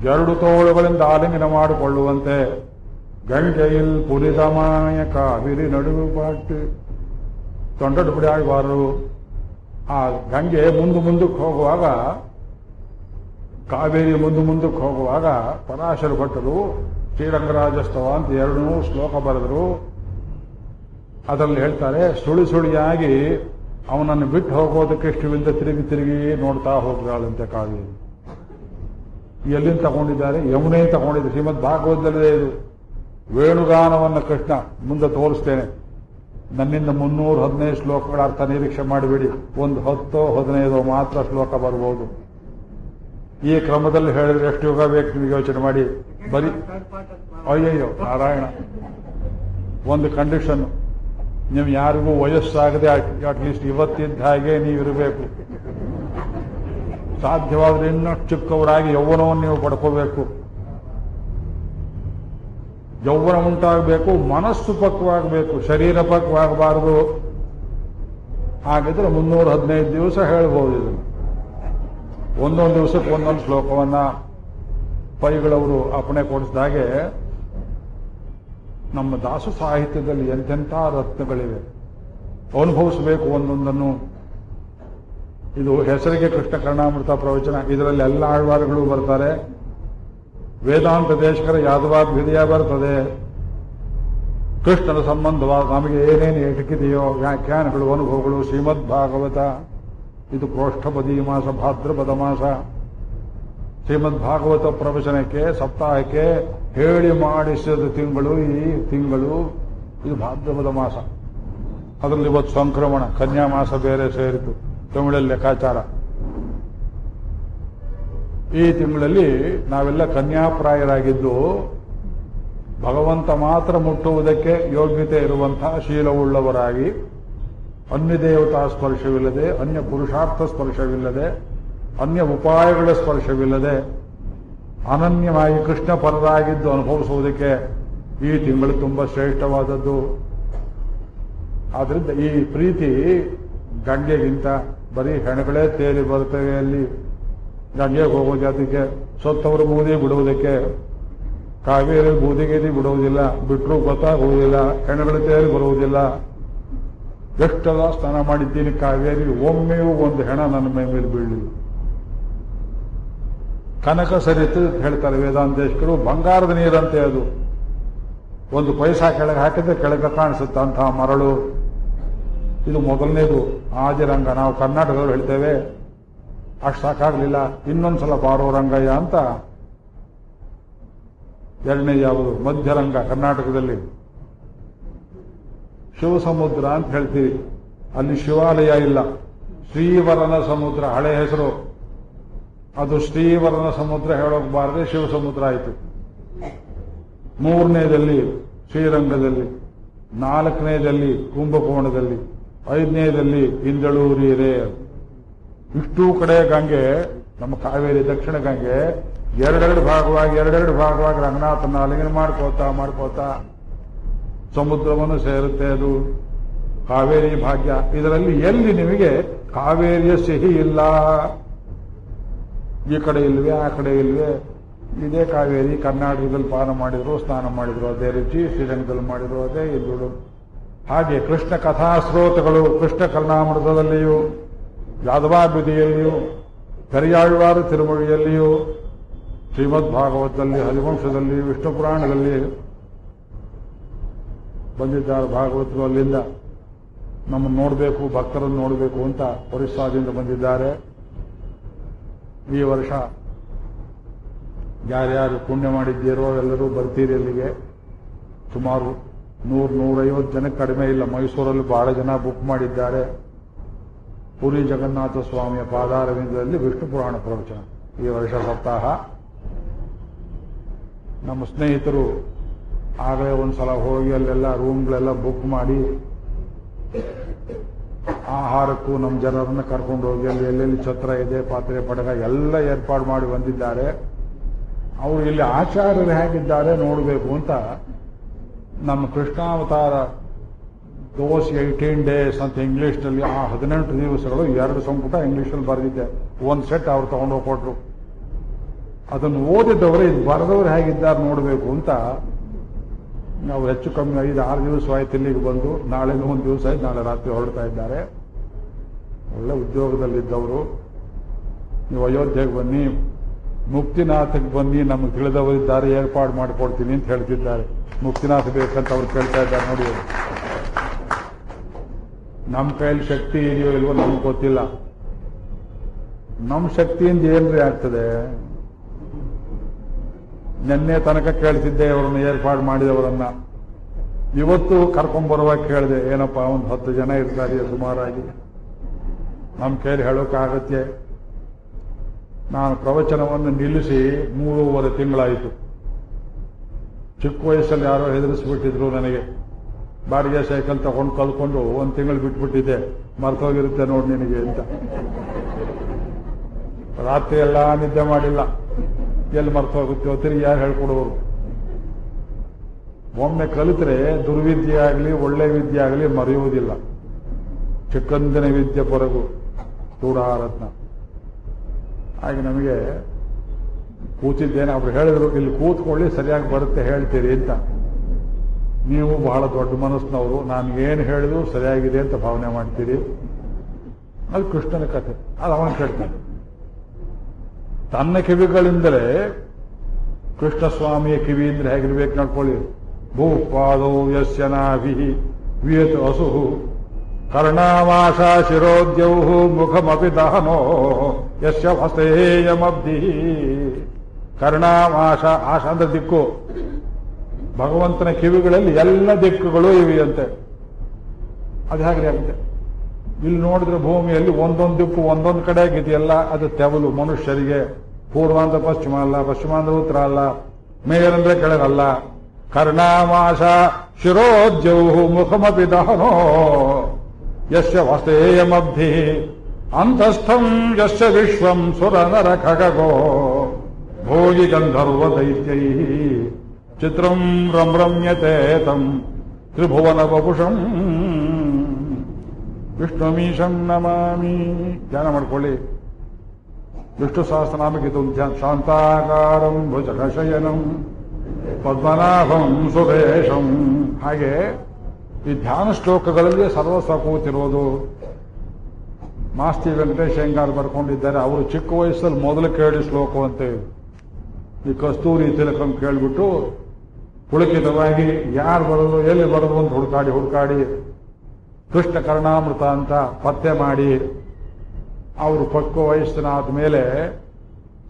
S1: 2 ತೋಳುಗಳಿಂದ ಆಲಿಂಗನ ಮಾಡಿಕೊಳ್ಳುವಂತೆ ಗಂಗೆಯಿಲ್ ಪುರಿದಮಾಯ ಕಾವೇರಿ ನಡುವೆ ಪಾಟು ತೊಂಡಡು ಬಿಡಿ ಆಳ್ವಾರರು. ಆ ಗಂಗೆ ಮುಂದಕ್ಕೆ ಹೋಗುವಾಗ, ಕಾವೇರಿ ಮುಂದಕ್ಕೆ ಹೋಗುವಾಗ ಪರಾಶರ ಭಟ್ಟರು ಶ್ರೀರಂಗರಾಜಸ್ತವ ಅಂತ 2 ಶ್ಲೋಕ ಬರೆದರು. ಅದರಲ್ಲಿ ಹೇಳ್ತಾರೆ, ಸುಳಿಯಾಗಿ ಅವನನ್ನು ಬಿಟ್ಟು ಹೋಗೋದಕ್ಕೆ ಇಷ್ಟವಿಂದ ತಿರುಗಿ ನೋಡ್ತಾ ಹೋಗ್ತಾಳಂತೆ ಕಾವೇರಿ. ಎಲ್ಲಿಂದ ತಗೊಂಡಿದ್ದಾರೆ? ಯಮುನೆ ತಗೊಂಡಿದ್ದಾರೆ. ಶ್ರೀಮದ್ ಭಾಗವತದಲ್ಲೇ ಇದು. ವೇಣುಗಾನವನ್ನು ಕೃಷ್ಣ ಮುಂದೆ ತೋರಿಸ್ತೇನೆ. ನನ್ನಿಂದ 315 ಶ್ಲೋಕಗಳ ಅರ್ಥ ನಿರೀಕ್ಷೆ ಮಾಡಬೇಡಿ. ಒಂದು 10-15 ಮಾತ್ರ ಶ್ಲೋಕ ಬರ್ಬೋದು. ಈ ಕ್ರಮದಲ್ಲಿ ಹೇಳಿದ್ರೆ ಎಷ್ಟು ಯುಗ ಬೇಕು ನಿಮಗೆ ಯೋಚನೆ ಮಾಡಿ. ಬರೀ ಅಯ್ಯಯ್ಯೋ ನಾರಾಯಣ. ಒಂದು ಕಂಡೀಷನ್, ನೀವು ಯಾರಿಗೂ ವಯಸ್ಸಾಗದೆ ಅಟ್ಲೀಸ್ಟ್ ಇವತ್ತಿದ್ದ ಹಾಗೆ ನೀವಿರಬೇಕು. ಸಾಧ್ಯವಾದ್ರೆ ಇನ್ನಷ್ಟು ಚಿಕ್ಕವರಾಗಿ ಯೌವನವನ್ನು ನೀವು ಪಡ್ಕೋಬೇಕು. ಯೌವನ ಉಂಟಾಗಬೇಕು, ಮನಸ್ಸು ಪಕ್ವಾಗಬೇಕು, ಶರೀರ ಪಕ್ವಾಗಬಾರದು. ಹಾಗಿದ್ರೆ 315 ದಿವಸ ಹೇಳ್ಬೋದು ಇದನ್ನು. ಒಂದೊಂದು ದಿವಸಕ್ಕೆ ಒಂದೊಂದು ಶ್ಲೋಕವನ್ನ ಪೈಗಳವರು ಅಪ್ಪಣೆ ಕೊಡಿಸಿದಾಗೆ ನಮ್ಮ ದಾಸ ಸಾಹಿತ್ಯದಲ್ಲಿ ಎಂತೆಂಥ ರತ್ನಗಳಿವೆ, ಅನುಭವಿಸಬೇಕು ಒಂದೊಂದನ್ನು. ಇದು ಹೆಸರಿಗೆ ಕೃಷ್ಣ ಕರ್ಣಾಮೃತ ಪ್ರವಚನ. ಇದರಲ್ಲಿ ಎಲ್ಲ ಆಳ್ವಾರಗಳು ಬರ್ತಾರೆ. ವೇದಾಂತ ದೇಶಕರ ಯಾದವಾದ್ವಿದಯ ಬರ್ತದೆ. ಕೃಷ್ಣನ ಸಂಬಂಧವಾದ ನಮಗೆ ಏನೇನು ಎಟಕಿದೆಯೋ ವ್ಯಾಖ್ಯಾನಗಳು, ಅನುಭವಗಳು. ಶ್ರೀಮದ್ ಭಾಗವತ ಇದು ಪ್ರೋಷ್ಠಪದಿ ಮಾಸ, ಭಾದ್ರಪದ ಮಾಸ. ಶ್ರೀಮದ್ ಭಾಗವತ ಪ್ರವಚನಕ್ಕೆ ಸಪ್ತಾಹಕ್ಕೆ ಹೇಳಿ ಮಾಡಿಸಿದ ತಿಂಗಳು ಈ ತಿಂಗಳು. ಇದು ಭಾದ್ರಪದ ಮಾಸ. ಅದರಲ್ಲಿ ಇವತ್ತು ಸಂಕ್ರಮಣ, ಕನ್ಯಾ ಮಾಸ ಬೇರೆ ಸೇರಿತು. ತಮಿಳಲ್ಲಿ ಲೆಕ್ಕಾಚಾರ. ಈ ತಿಂಗಳಲ್ಲಿ ನಾವೆಲ್ಲ ಕನ್ಯಾಪ್ರಾಯರಾಗಿದ್ದು ಭಗವಂತ ಮಾತ್ರ ಮುಟ್ಟುವುದಕ್ಕೆ ಯೋಗ್ಯತೆ ಇರುವಂತಹ ಶೀಲವುಳ್ಳವರಾಗಿ, ಅನ್ಯ ದೇವತಾ ಸ್ಪರ್ಶವಿಲ್ಲದೆ, ಅನ್ಯ ಪುರುಷಾರ್ಥ ಸ್ಪರ್ಶವಿಲ್ಲದೆ, ಅನ್ಯ ಉಪಾಯಗಳ ಸ್ಪರ್ಶವಿಲ್ಲದೆ ಅನನ್ಯವಾಗಿ ಕೃಷ್ಣ ಪರರಾಗಿದ್ದು ಅನುಭವಿಸುವುದಕ್ಕೆ ಈ ತಿಂಗಳು ತುಂಬಾ ಶ್ರೇಷ್ಠವಾದದ್ದು. ಆದ್ರಿಂದ ಈ ಪ್ರೀತಿ ಗಂಗೆಗಿಂತ ಬರೀ ಹೆಣಗಳೇ ತೇಲಿ ಬರ್ತವೆ. ಅಲ್ಲಿ ಗಂಗೆಗೆ ಹೋಗೋ ಜಾತಿಗೆ ಸತ್ತವರು ಬೂದಿ ಬಿಡುವುದಕ್ಕೆ, ಕಾವೇರಿ ಬೂದಿಗೇದಿ ಬಿಡುವುದಿಲ್ಲ, ಬಿಟ್ಟರು ಗೊತ್ತಾಗುವುದಿಲ್ಲ, ಹೆಣಗಳು ತೇಲಿ ಬರುವುದಿಲ್ಲ. ಎಷ್ಟೆಲ್ಲ ಸ್ನಾನ ಮಾಡಿದ್ದೀನಿ ಕಾವೇರಿ, ಒಮ್ಮೆಯೂ ಒಂದು ಹೆಣ ನನ್ನ ಮೈ ಮೇಲೆ ಬೀಳಲಿಲ್ಲ. ಕನಕ ಸರಿತು ಹೇಳ್ತಾರೆ ವೇದಾಂತೇಶಕರು. ಬಂಗಾರದ ನೀರಂತೆ ಅದು. ಒಂದು ಪೈಸಾ ಕೆಳಗೆ ಹಾಕಿದ್ರೆ ಕೆಳಗೆ ಕಾಣಿಸುತ್ತೆ ಅಂತಹ ಮರಳು. ಇದು ಮೊದಲನೇದು ಆದಿರಂಗ. ನಾವು ಕರ್ನಾಟಕದವರು ಹೇಳ್ತೇವೆ, ಅಷ್ಟು ಸಾಕಾಗ್ಲಿಲ್ಲ, ಇನ್ನೊಂದ್ಸಲ ಬಾರೋ ರಂಗಯ್ಯ ಅಂತ. ಎರಡನೇ ಯಾವುದು? ಮಧ್ಯರಂಗ. ಕರ್ನಾಟಕದಲ್ಲಿ ಶಿವಸಮುದ್ರ ಅಂತ ಹೇಳ್ತೀವಿ. ಅಲ್ಲಿ ಶಿವಾಲಯ ಇಲ್ಲ, ಶ್ರೀವರನ ಸಮುದ್ರ ಹಳೆ ಹೆಸರು. ಅದು ಶ್ರೀವರನ ಸಮುದ್ರ ಹೇಳೋಕ್ಬಾರದೆ ಶಿವಸಮುದ್ರ ಆಯಿತು. ಮೂರನೇದಲ್ಲಿ ಶ್ರೀರಂಗದಲ್ಲಿ, ನಾಲ್ಕನೇದಲ್ಲಿ ಕುಂಭಕೋಣದಲ್ಲಿ, ಐದನೇದಲ್ಲಿ ಇಂದಳೂರಿರೆ. ಇಷ್ಟೂ ಕಡೆ ಗಂಗೆ, ನಮ್ಮ ಕಾವೇರಿ ದಕ್ಷಿಣ ಗಂಗೆ ಎರಡೆರಡು ಭಾಗವಾಗಿ ರಂಗನಾಥನ ಆಲಿಂಗನ ಮಾಡ್ಕೋತಾ ಸಮುದ್ರವನ್ನು ಸೇರುತ್ತೆ. ಅದು ಕಾವೇರಿ ಭಾಗ್ಯ. ಇದರಲ್ಲಿ ಎಲ್ಲಿ ನಿಮಗೆ ಕಾವೇರಿಯ ಸಿಹಿ ಇಲ್ಲ? ಈ ಕಡೆ ಇಲ್ವೇ, ಆ ಕಡೆ ಇಲ್ವೇ. ಇದೇ ಕಾವೇರಿ ಕರ್ನಾಟಕದಲ್ಲಿ ಪಾನ ಮಾಡಿದ್ರು, ಸ್ನಾನ ಮಾಡಿದ್ರು ಅದೇ ರುಚಿ, ಶ್ರೀರಂಗದಲ್ಲಿ ಮಾಡಿದ್ರು ಅದೇ, ಇಲ್ಲೂ ಹಾಗೆ. ಕೃಷ್ಣ ಕಥಾಸ್ರೋತಗಳು ಕೃಷ್ಣ ಕರ್ಣಾಮೃತದಲ್ಲಿಯೂ, ಯಾದವಾಭಿಧಿಯಲ್ಲಿಯೂ ಪೆರಿಯಾಳ್ವಾರ ತಿರುಮೊഴിಯಲ್ಲಿಯೂ ಶ್ರೀಮದ್ ಭಾಗವತದಲ್ಲಿ, ಹರಿವಂಶದಲ್ಲಿ, ವಿಷ್ಣು ಪುರಾಣದಲ್ಲಿ ಬಂದಿದ್ದಾರೆ ಭಾಗವತರು. ಅಲ್ಲಿಂದ ನಮ್ಮನ್ನು ನೋಡಬೇಕು, ಭಕ್ತರನ್ನು ನೋಡಬೇಕು ಅಂತ ಒರಿಸ್ಸಾದಿಂದ ಬಂದಿದ್ದಾರೆ. ಈ ವರ್ಷ ಯಾರ್ಯಾರು ಪುಣ್ಯ ಮಾಡಿದ್ದೀರೋ ಎಲ್ಲರೂ ಬರ್ತೀರಿ ಅಲ್ಲಿಗೆ. ಸುಮಾರು 100-150 ಜನಕ್ಕೆ ಕಡಿಮೆ ಇಲ್ಲ. ಮೈಸೂರಲ್ಲಿ ಬಹಳ ಜನ ಬುಕ್ ಮಾಡಿದ್ದಾರೆ. ಪುರಿ ಜಗನ್ನಾಥ ಸ್ವಾಮಿಯ ಪಾದಾರವಿಂದದಲ್ಲಿ ವಿಷ್ಣು ಪುರಾಣ ಪ್ರವಚನ ಈ ವರ್ಷ ಸಪ್ತಾಹ. ನಮ್ಮ ಸ್ನೇಹಿತರು ಆಗಲೇ ಒಂದ್ಸಲ ಹೋಗಿ ಅಲ್ಲೆಲ್ಲ ರೂಮ್ಗಳೆಲ್ಲ ಬುಕ್ ಮಾಡಿ ಆಹಾರಕ್ಕೂ ನಮ್ಮ ಜನರನ್ನು ಕರ್ಕೊಂಡು ಹೋಗಿ ಅಲ್ಲಿ ಎಲ್ಲೆಲ್ಲಿ ಛತ್ರ ಇದೆ, ಪಾತ್ರೆ ಪಡಗ ಎಲ್ಲ ಏರ್ಪಾಡು ಮಾಡಿ ಬಂದಿದ್ದಾರೆ. ಅವರು ಇಲ್ಲಿ ಆಚಾರ್ಯರು ಹೇಗಿದ್ದಾರೆ ನೋಡಬೇಕು ಅಂತ ನಮ್ಮ ಕೃಷ್ಣಾವತಾರ ದೋಸ್ 18 ಡೇಸ್ ಅಂತ ಇಂಗ್ಲಿಷ್ನಲ್ಲಿ ಆ 18 ದಿವಸಗಳು 2 ಸಂಪುಟ ಇಂಗ್ಲಿಷಲ್ಲಿ ಬರೆದಿದ್ದೆ. ಒಂದು ಸೆಟ್ ಅವ್ರು ತಗೊಂಡೋಗಿ ಕೊಟ್ರು. ಅದನ್ನು ಓದಿದ್ದವರು ಇದು ಬರೆದವರು ಹೇಗಿದ್ದಾರೆ ನೋಡಬೇಕು ಅಂತ ನಾವು ಹೆಚ್ಚು ಕಮ್ಮಿ 5-6 ದಿವಸ ಆಯ್ತು ಇಲ್ಲಿಗೆ ಬಂದು. ನಾಳೆ 1 ದಿವಸ ಆಯ್ತು, ನಾಳೆ ರಾತ್ರಿ ಹೊರಡ್ತಾ ಇದ್ದಾರೆ. ಒಳ್ಳೆ ಉದ್ಯೋಗದಲ್ಲಿದ್ದವರು. ನೀವು ಅಯೋಧ್ಯೆಗೆ ಬನ್ನಿ, ಮುಕ್ತಿನಾಥಕ್ಕೆ ಬನ್ನಿ, ನಮಗೆ ತಿಳಿದವರಿದ್ದಾರೆ, ಏರ್ಪಾಡು ಮಾಡಿಕೊಡ್ತೀನಿ ಅಂತ ಹೇಳ್ತಿದ್ದಾರೆ. ಮುಕ್ತಿನಾಥ ಬೇಕಂತ ಅವ್ರು ಕೇಳ್ತಾ ಇದ್ದಾರೆ. ನೋಡಿ, ನಮ್ಮ ಕೈಯಲ್ಲಿ ಶಕ್ತಿ ಇದೆಯೋ ಇಲ್ವೋ ನಮ್ಗೆ ಗೊತ್ತಿಲ್ಲ. ನಮ್ಮ ಶಕ್ತಿಯಿಂದ ಏನ್ರಿ ಆಗ್ತದೆ? ನಿನ್ನೆ ತನಕ ಕೇಳ್ತಿದ್ದೆ ಅವರನ್ನು ಏರ್ಪಾಡು ಮಾಡಿದವರನ್ನ. ಇವತ್ತು ಕರ್ಕೊಂಡ್ಬರುವಾಗ ಕೇಳಿದೆ, ಏನಪ್ಪ ಒಂದು 10 ಜನ ಇರ್ತಾರೆ ಸುಮಾರಾಗಿ, ನಮ್ಮ ಕೈಯಲ್ಲಿ ಹೇಳೋಕ್ಕಾಗತ್ತೆ. ನಾನು ಪ್ರವಚನವನ್ನು ನಿಲ್ಲಿಸಿ 3.5 ತಿಂಗಳಾಯಿತು. ಚಿಕ್ಕ ವಯಸ್ಸಲ್ಲಿ ಯಾರೋ ಹೆದರಿಸ್ಬಿಟ್ಟಿದ್ರು ನನಗೆ. ಬಾಡಿಗೆ ಸೈಕಲ್ ತಗೊಂಡು ಕಲ್ಕೊಂಡು 1 ತಿಂಗಳು ಬಿಟ್ಬಿಟ್ಟಿದ್ದೆ, ಮರ್ತೋಗಿರುತ್ತೆ ನೋಡಿ ನಿನಗೆ ಅಂತ. ರಾತ್ರಿ ಎಲ್ಲ ನಿದ್ದೆ ಮಾಡಿಲ್ಲ, ಎಲ್ಲಿ ಮರ್ತೋಗುತ್ತೆ ತಿರುಗಿ ಯಾರು ಹೇಳ್ಕೊಡೋರು. ಒಮ್ಮೆ ಕಲಿತರೆ ದುರ್ವಿದ್ಯೆ ಆಗಲಿ ಒಳ್ಳೆ ವಿದ್ಯೆ ಆಗಲಿ ಮರೆಯುವುದಿಲ್ಲ. ಚಿಕ್ಕಂದಿನ ವಿದ್ಯೆ ಪೊರಗು ಚೂಡಾರತ್ನ. ಹಾಗೆ ನಮಗೆ ಕೂತಿದ್ದೇನೆ. ಅವರು ಹೇಳಿದ್ರು, ಇಲ್ಲಿ ಕೂತ್ಕೊಳ್ಳಿ ಸರಿಯಾಗಿ ಬರುತ್ತೆ ಹೇಳ್ತೀರಿ ಅಂತ. ನೀವು ಬಹಳ ದೊಡ್ಡ ಮನಸ್ಸಿನವರು, ನಾನು ಏನು ಹೇಳಿದ್ರು ಸರಿಯಾಗಿದೆ ಅಂತ ಭಾವನೆ ಮಾಡ್ತೀರಿ. ಅದು ಕೃಷ್ಣನ ಕಥೆ, ಅದು ಅವನು ಕೇಳ್ತಾನೆ. ತನ್ನ ಕಿವಿಗಳಿಂದಲೇ ಕೃಷ್ಣ ಸ್ವಾಮಿಯ ಕಿವಿ ಅಂದ್ರೆ ಹೇಗಿರ್ಬೇಕು ನೋಡ್ಕೊಳ್ಳಿ. ಭೂಪಾದೋ ಯಸ್ಯ ನಾಭಿ ವಿಯತ್ ಅಸುಹು ಕರ್ಣಾಮಾಶ ಶಿರೋದ್ಯೌಹು ಮುಖಮಪಿ ದಹನೋ ಯಸ್ಯ ವಸ್ತೇಯಮಬ್ಧಿ. ಕರ್ಣಾಮಾಶ, ಆಶ ಅಂದ್ರೆ ದಿಕ್ಕು. ಭಗವಂತನ ಕಿವಿಗಳಲ್ಲಿ ಎಲ್ಲ ದಿಕ್ಕುಗಳು ಇವೆಯಂತೆ. ಅದು ಹೇಗ್ರಿ ಆಗುತ್ತೆ? ಇಲ್ಲಿ ನೋಡಿದ್ರೆ ಭೂಮಿಯಲ್ಲಿ ಒಂದೊಂದು ದಿಕ್ಕು ಒಂದೊಂದು ಕಡೆ ಆಗಿದೆಯಲ್ಲ, ಅದು ತೆವಲು ಮನುಷ್ಯರಿಗೆ. ಪೂರ್ವ ಅಂದ್ರೆ ಪಶ್ಚಿಮ ಅಲ್ಲ, ಪಶ್ಚಿಮ ಅಂದ್ರೆ ಉತ್ತರ ಅಲ್ಲ, ಮೇಲಂದ್ರೆ ಕೆಳಗಲ್ಲ. ಕರ್ಣಾಮಾಶ ಶಿರೋದ್ಯೌಹು ಮುಖಮಪಿ ದಹನೋ ಯಸ್ಯ ವಸ್ತೇಯಮಬ್ಧಿ ಅಂತಸ್ಥಂ ಯಸ್ಯ ವಿಶ್ವಂ ಸುರನರ ಖಗೋ ಭೋಗಿ ಗಂಧರ್ವ ದೈತ್ಯೈ ಚಿತ್ರಂ ರಮ್ಯತೆ ತಂ ತ್ರಿಭುವನ ವಪುಷಂ ವಿಷ್ಣುಮೀಶಂ ನಮಾಮಿ. ಧ್ಯಾನ ಮಾಡ್ಕೊಳ್ಳಿ. ವಿಷ್ಣು ಸಹಸ್ರನಾಮಕ್ಕೆ ಇದು ಧ್ಯಾನ. ಶಾಂತಾಕಾರಂ ಭುಜಗಶಯನಂ ಪದ್ಮನಾಭಂ ಸುರೇಶಂ. ಹಾಗೆ ಈ ಧ್ಯಾನ ಶ್ಲೋಕಗಳಲ್ಲಿ ಸರ್ವಸ್ವ ಕೂತಿರೋದು. ಮಾಸ್ತಿ ವೆಂಕಟೇಶ್ ಹೆಂಗಾರ್ ಬರ್ಕೊಂಡಿದ್ದಾರೆ. ಅವರು ಚಿಕ್ಕ ವಯಸ್ಸಲ್ಲಿ ಮೊದಲು ಕೇಳಿ ಶ್ಲೋಕ ಅಂತ ಈ ಕಸ್ತೂರಿ ತಿಲಕಂ ಕೇಳ್ಬಿಟ್ಟು ಪುಳಕಿತವಾಗಿ ಯಾರು ಬರೋದು ಎಲ್ಲಿ ಬರೋದು ಅಂತ ಹುಡುಕಾಡಿ ಕೃಷ್ಣ ಕರ್ಣಾಮೃತ ಅಂತ ಪತ್ತೆ ಮಾಡಿ ಅವರು ಪಕ್ವ ವಯಸ್ಸಿನಾದ ಮೇಲೆ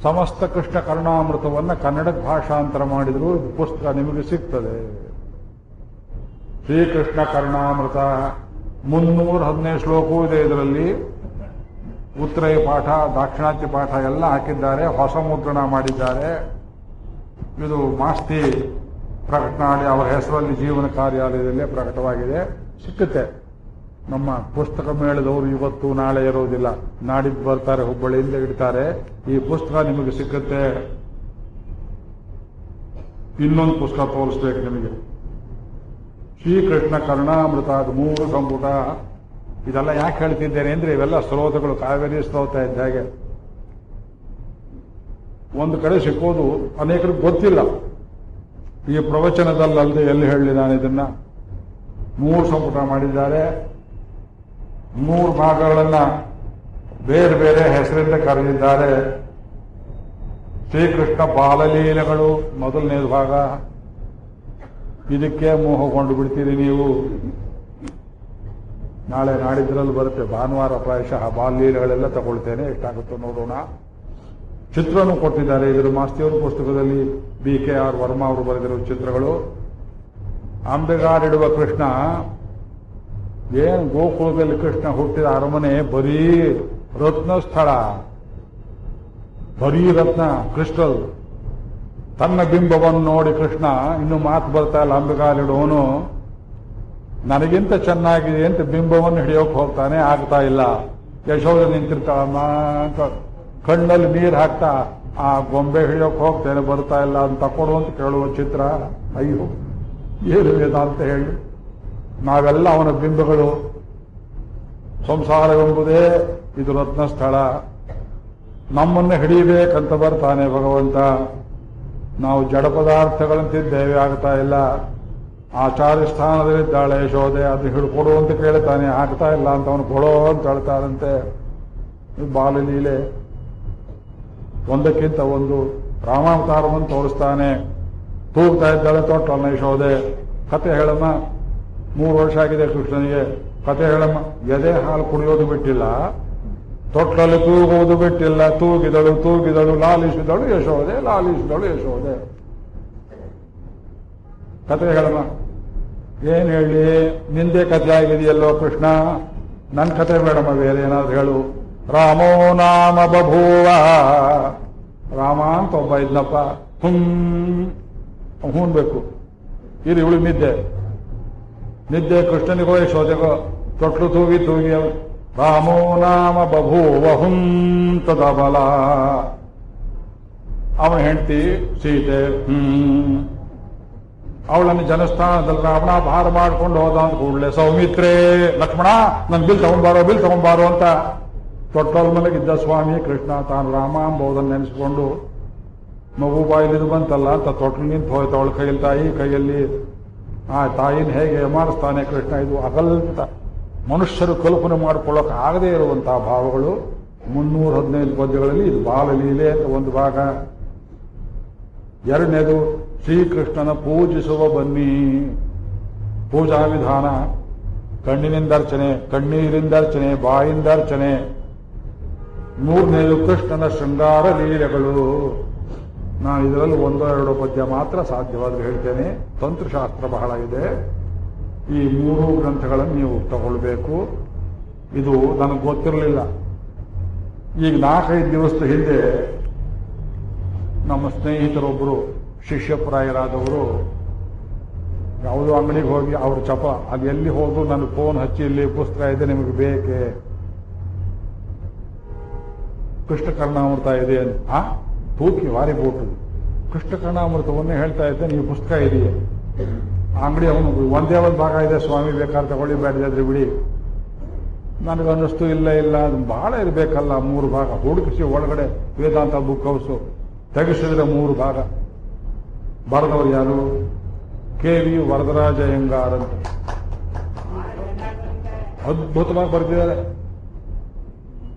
S1: ಸಮಸ್ತ ಕೃಷ್ಣ ಕರ್ಣಾಮೃತವನ್ನು ಕನ್ನಡಕ್ಕೆ ಭಾಷಾಂತರ ಮಾಡಿದ್ರು. ಇದು ಪುಸ್ತಕ ನಿಮಗೆ ಸಿಗ್ತದೆ. ಶ್ರೀಕೃಷ್ಣ ಕರ್ಣಾಮೃತ 315 ಶ್ಲೋಕವೂ ಇದೆ ಇದರಲ್ಲಿ. ಉತ್ತರೈ ಪಾಠ, ದಾಕ್ಷಿಣಾತ್ಯ ಪಾಠ ಎಲ್ಲ ಹಾಕಿದ್ದಾರೆ. ಹೊಸ ಮುದ್ರಣ ಮಾಡಿದ್ದಾರೆ. ಇದು ಮಾಸ್ತಿ ಪ್ರಕಟಣೆ ಅವರ ಹೆಸರಲ್ಲಿ ಜೀವನ ಕಾರ್ಯಾಲಯದಲ್ಲೇ ಪ್ರಕಟವಾಗಿದೆ. ಸಿಕ್ಕುತ್ತೆ. ನಮ್ಮ ಪುಸ್ತಕ ಮೇಳದವರು ಇವತ್ತು ನಾಳೆ ಇರೋದಿಲ್ಲ, ನಾಡಿದ್ದು ಬರ್ತಾರೆ, ಹುಬ್ಬಳ್ಳಿಯಿಂದ ಇಡ್ತಾರೆ. ಈ ಪುಸ್ತಕ ನಿಮಗೆ ಸಿಕ್ಕುತ್ತೆ. ಇನ್ನೊಂದು ಪುಸ್ತಕ ತೋರಿಸ್ಬೇಕು ನಿಮಗೆ. ಶ್ರೀಕೃಷ್ಣ ಕರ್ಣಾಮೃತ, ಅದು 3 ಸಂಪುಟ. ಇದೆಲ್ಲ ಯಾಕೆ ಹೇಳ್ತಿದ್ದೇನೆ ಅಂದ್ರೆ ಇವೆಲ್ಲ ಶ್ರೋತಗಳು ಕಾವೇರಿ ಶ್ರೋತ ಇದ್ದ ಹಾಗೆ. ಒಂದು ಕಡೆ ಸಿಕ್ಕೋದು ಅನೇಕರಿಗೆ ಗೊತ್ತಿಲ್ಲ. ಈ ಪ್ರವಚನದಲ್ಲದೆ ಎಲ್ಲಿ ಹೇಳಲಿ ನಾನು ಇದನ್ನ. 3 ಸಂಪುಟ ಮಾಡಿದ್ದಾರೆ. 3 ಭಾಗಗಳನ್ನ ಬೇರೆ ಬೇರೆ ಹೆಸರಿಂದ ಕರೆದಿದ್ದಾರೆ. ಶ್ರೀಕೃಷ್ಣ ಬಾಲಲೀಲೆಗಳು ಮೊದಲನೇ ಭಾಗ. ಇದಕ್ಕೆ ಮೋಹಗೊಂಡು ಬಿಡ್ತೀರಿ ನೀವು. ನಾಳೆ ನಾಡಿದ್ರಲ್ಲಿ ಬರುತ್ತೆ, ಭಾನುವಾರ ಪ್ರಾಯಶಃ ಬಾಲಲೀಲೆಗಳೆಲ್ಲ ತಗೊಳ್ತೇನೆ, ಎಷ್ಟಾಗುತ್ತೋ ನೋಡೋಣ. ಚಿತ್ರನೂ ಕೊಟ್ಟಿದ್ದಾರೆ ಇದರ ಮಾಸ್ತಿಯವರ ಪುಸ್ತಕದಲ್ಲಿ. BKR ವರ್ಮಾ ಅವರು ಬರೆದಿರುವ ಚಿತ್ರಗಳು. ಅಂಬೆಗಾರಿಡುವ ಕೃಷ್ಣ, ಏನು ಗೋಕುಲದಲ್ಲಿ ಕೃಷ್ಣ ಹುಟ್ಟಿದ ಅರಮನೆ ಬರೀ ರತ್ನ ಸ್ಥಳ, ಬರೀ ರತ್ನ ಕ್ರಿಸ್ಟಲ್. ತನ್ನ ಬಿಂಬವನ್ನು ನೋಡಿ ಕೃಷ್ಣ ಇನ್ನು ಮಾತು ಬರ್ತಾ ಇಲ್ಲ. ಅಂಬೆಗಾಲಿಡುವನು ನನಗಿಂತ ಚೆನ್ನಾಗಿದೆ ಅಂತ ಬಿಂಬವನ್ನು ಹಿಡಿಯೋಕೆ ಹೋಗ್ತಾನೆ, ಆಗ್ತಾ ಇಲ್ಲ. ಯಶೋಧ ನಿಂತಿರ್ತಾಳಮ್ಮ, ಕಣ್ಣಲ್ಲಿ ನೀರು ಹಾಕ್ತಾ ಆ ಗೊಂಬೆ ಹಿಡಿಯೋಕೆ ಹೋಗ್ತೇನೆ, ಬರ್ತಾ ಇಲ್ಲ ಅಂತ ತಕೊಡು ಅಂತ ಕೇಳುವ ಚಿತ್ರ. ಅಯ್ಯೋ ಏನು ವೇದ ಅಂತ ಹೇಳಿ, ನಾವೆಲ್ಲ ಅವನ ಬಿಂಬಗಳು. ಸಂಸಾರವೆಂಬುದೇ ಇದು ರತ್ನ ಸ್ಥಳ. ನಮ್ಮನ್ನು ಹಿಡಿಯಬೇಕಂತ ಬರ್ತಾನೆ ಭಗವಂತ. ನಾವು ಜಡ ಪದಾರ್ಥಗಳಂತಿದ್ದೇವೆ, ಆಗ್ತಾ ಇಲ್ಲ. ಆಚಾರ್ಯ ಸ್ಥಾನದಲ್ಲಿದ್ದಾಳೆ ಯಶೋದೆ, ಅದು ಹಿಡ್ಕೊಡು ಅಂತ ಕೇಳ್ತಾನೆ, ಆಗ್ತಾ ಇಲ್ಲ ಅಂತ ಅವನು ಕೊಡೋ ಅಂತ ಹೇಳ್ತಾರಂತೆ. ಬಾಲಲೀಲೆ ಒಂದಕ್ಕಿಂತ ಒಂದು. ರಾಮಾವತಾರವನ್ನು ತೋರಿಸ್ತಾನೆ. ತೂಗ್ತಾ ಇದ್ದಾಳೆ ತೊಟ್ಟಲ್ಲ ಯಶೋದೆ. ಕತೆ ಹೇಳಮ್ಮ, 3 ವರ್ಷ ಆಗಿದೆ ಕೃಷ್ಣನಿಗೆ. ಕತೆ ಹೇಳಮ್ಮ. ಎದೆ ಹಾಲು ಕುಡಿಯೋದು ಬಿಟ್ಟಿಲ್ಲ, ತೊಟ್ಟಲ್ಲಿ ತೂಗುವುದು ಬಿಟ್ಟಿಲ್ಲ. ತೂಗಿದಳು ತೂಗಿದಳು, ಲಾಲಿಸಿದಳು ಯಶೋದೆ, ಲಾಲಿಸಿದಳು ಯಶೋದೆ. ಕತೆ ಹೇಳಮ್ಮ. ಏನ್ ಹೇಳಿ, ನಿಂದೆ ಕತೆ ಆಗಿದೆಯಲ್ಲೋ ಕೃಷ್ಣ, ನನ್ನ ಕತೆ ಬೇಡಮ್ಮ, ಬೇರೆ ಏನಾದ್ರು ಹೇಳು. ರಾಮೋ ನಾಮ ಬಭೂವ. ರಾಮ ಅಂತ ಒಬ್ಬ ಇದ್ನಪ್ಪ. ಹೂನ್ಬೇಕು. ಇದು ಇವಳು ನಿದ್ದೆ ಕೃಷ್ಣನಿಗೋ ಯಶೋದೆಗೋ. ತೊಟ್ಲು ತೂಗಿ ತೂಗಿ ರಾಮೋ ನಾಮ ಬಭೂವ ತದಬಲ. ಅವನ ಹೆಂಡತಿ ಸೀತೆ. ಅವಳನ್ನು ಜನಸ್ಥಾನದಲ್ಲಿ ರಾವಣ ಭಾರ ಮಾಡ್ಕೊಂಡು ಹೋದ ಅಂತ ಕೂಡಲೇ ಸೌಮಿತ್ರೇ, ಲಕ್ಷ್ಮಣ ನನ್ ಬಿಲ್ ತಗೊಂಡ್ಬಾರೋ ಅಂತ ತೊಟ್ಟಲ್ ಮಲಗಿದ್ದ ಸ್ವಾಮಿ ಕೃಷ್ಣ ತಾನು ರಾಮ ಎಂಬುದನ್ನು ನೆನೆಸಿಕೊಂಡು, ಮಗು ಬಾಯಿಲಿದು ಬಂತಲ್ಲ ಅಂತ ತೊಟ್ಲು ನಿಂತು ಹೋಯ್ತು ಅವಳ ಕೈಯಲ್ಲಿ. ಕೈಯಲ್ಲಿ ಆ ತಾಯಿನ ಹೇಗೆ ಮಾಡಿಸ್ತಾನೆ ಕೃಷ್ಣ. ಇದು ಅಗಲ್ತ ಮನುಷ್ಯರು ಕಲ್ಪನೆ ಮಾಡಿಕೊಳ್ಳೋಕೆ ಆಗದೇ ಇರುವಂತಹ ಭಾವಗಳು. 315 ಪದ್ಯಗಳಲ್ಲಿ ಇದು ಬಾಲಲೀಲೆ ಅಂತ ಒಂದು ಭಾಗ. ಎರಡನೇದು ಶ್ರೀಕೃಷ್ಣನ ಪೂಜಿಸುವ ಬನ್ನಿ. ಪೂಜಾ ವಿಧಾನ: ಕಣ್ಣಿನಿಂದರ್ಚನೆ, ಕಣ್ಣೀರಿಂದರ್ಚನೆ, ಬಾಯಿಂದರ್ಚನೆ. ಮೂರನೇದು ಕೃಷ್ಣನ ಶೃಂಗಾರ ಲೀಲೆಗಳು. ನಾನು ಇದರಲ್ಲಿ 1-2 ಪದ್ಯ ಮಾತ್ರ ಸಾಧ್ಯವಾದ್ರೆ ಹೇಳ್ತೇನೆ. ತಂತ್ರಶಾಸ್ತ್ರ ಬಹಳ ಇದೆ. ಈ 3 ಗ್ರಂಥಗಳನ್ನು ನೀವು ತಗೊಳ್ಬೇಕು. ಇದು ನನಗೆ ಗೊತ್ತಿರಲಿಲ್ಲ. ಈಗ 4-5 ದಿವಸದ ಹಿಂದೆ ನಮ್ಮ ಸ್ನೇಹಿತರೊಬ್ಬರು ಶಿಷ್ಯಪ್ರಾಯರಾದವರು ಯಾವುದೋ ಅಂಗಡಿಗೆ ಹೋಗಿ ಅವ್ರ ಚಪ ಅದು ಎಲ್ಲಿ ಹೋದ್ರು ನನಗೆ ಫೋನ್ ಹಚ್ಚಿ, ಇಲ್ಲಿ ಪುಸ್ತಕ ಇದೆ ನಿಮಗೆ ಬೇಕೆ, ಕೃಷ್ಣ ಕರ್ಣಾಮೃತ ಇದೆ ಅಂತ. ತೂಕಿ ವಾರಿ ಬೋಟು ಕೃಷ್ಣ ಕರ್ಣಾಮೃತವನ್ನೇ ಹೇಳ್ತಾ ಇದ್ದೆ, ನೀವು ಪುಸ್ತಕ ಇದೆಯೇ? ಅಂಗಡಿ ಅವನು ಒಂದೇ ಒಂದು ಭಾಗ ಇದೆ ಸ್ವಾಮಿ, ಬೇಕಾದ್ರೆ ತಗೊಳ್ಳಿ, ಬೇಡದಾದ್ರೆ ಬಿಡಿ. ನನಗನ್ನಿಸ್ತು ಇಲ್ಲ ಅದು ಬಹಳ ಇರಬೇಕಲ್ಲ, 3 ಭಾಗ ಹುಡುಕಿಸಿ ಒಳಗಡೆ ವೇದಾಂತ ಬುಕ್ ಹೌಸು ತೆಗೆಸಿದ್ರೆ 3 ಭಾಗ. ಬರೆದವರು ಯಾರು? KV ವರದರಾಜ ಅಯ್ಯಂಗಾರ್ ಅಂತ ಅದ್ಭುತವಾಗಿ ಬರೆದಿದ್ದಾರೆ.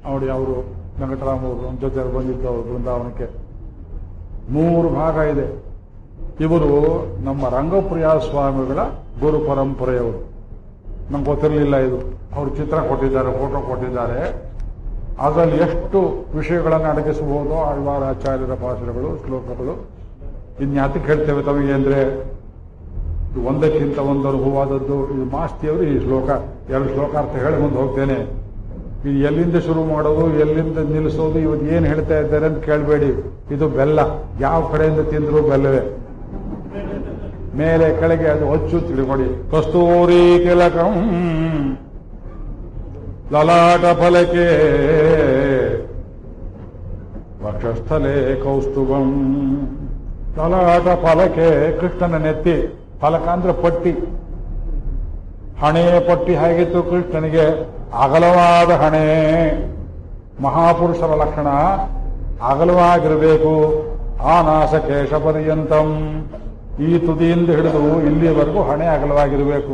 S1: ನೋಡಿ, ಅವರು ವೆಂಕಟರಾಮವರು ಜೊತೆ ಬಂದಿದ್ದವರು ಬೃಂದಾವನಕ್ಕೆ. 3 ಭಾಗ ಇದೆ. ಇವರು ನಮ್ಮ ರಂಗಪ್ರಿಯ ಸ್ವಾಮಿಗಳ ಗುರು ಪರಂಪರೆಯವರು. ನಂಗೆ ಗೊತ್ತಿರಲಿಲ್ಲ ಇದು. ಅವರು ಚಿತ್ರ ಕೊಟ್ಟಿದ್ದಾರೆ, ಫೋಟೋ ಕೊಟ್ಟಿದ್ದಾರೆ. ಅದರಲ್ಲಿ ಎಷ್ಟು ವಿಷಯಗಳನ್ನು ಅಡಗಿಸಬಹುದೋ ಆಳ್ವಾರ ಆಚಾರ್ಯರ ಭಾಷಣಗಳು, ಶ್ಲೋಕಗಳು. ಇನ್ಯಾತಕ್ಕೆ ಹೇಳ್ತೇವೆ ತಮಗೆ ಅಂದ್ರೆ, ಒಂದಕ್ಕಿಂತ ಒಂದು ಅನುಭವವಾದದ್ದು. ಇದು ಮಾಸ್ತಿಯವರು ಈ ಶ್ಲೋಕ 2 ಶ್ಲೋಕಾರ್ಥ ಹೇಳಿ ಮುಂದೆ ಹೋಗ್ತೇನೆ. ಇದು ಎಲ್ಲಿಂದ ಶುರು ಮಾಡೋದು, ಎಲ್ಲಿಂದ ನಿಲ್ಲಿಸೋದು, ಇವತ್ತು ಏನು ಹೇಳ್ತಾ ಇದ್ದಾರೆ ಅಂತ ಕೇಳಬೇಡಿ. ಇದು ಬೆಲ್ಲ, ಯಾವ ಕಡೆಯಿಂದ ತಿಂದ್ರು ಬೆಲ್ಲವೇ. ಮೇಲೆ ಕೆಳಗೆ ಅದು ಹೊಚ್ಚು ತಿಳ್ಕೊಡಿ. ಕಸ್ತೂರಿ ತಿಲಕಂ ಲಲಾಟ ಫಲಕೆ ವಕ್ಷಸ್ಥಲೆ ಕೌಸ್ತುಭಂ. ಲಲಾಟ ಫಲಕೆ ಕೃಷ್ಣನ ನೆತ್ತಿ, ಫಲಕ ಅಂದ್ರೆ ಪಟ್ಟಿ, ಹಣೆ ಪಟ್ಟಿ ಹೇಗಿತ್ತು ಕೃಷ್ಣನಿಗೆ? ಅಗಲವಾದ ಹಣೆ. ಮಹಾಪುರುಷರ ಲಕ್ಷಣ ಅಗಲವಾಗಿರಬೇಕು. ಆನಾಸ ಕೇಶ ಪರ್ಯಂತಂ, ಈ ತುದಿಯಿಂದ ಹಿಡಿದು ಇಲ್ಲಿವರೆಗೂ ಹಣೆ ಅಗಲವಾಗಿರಬೇಕು.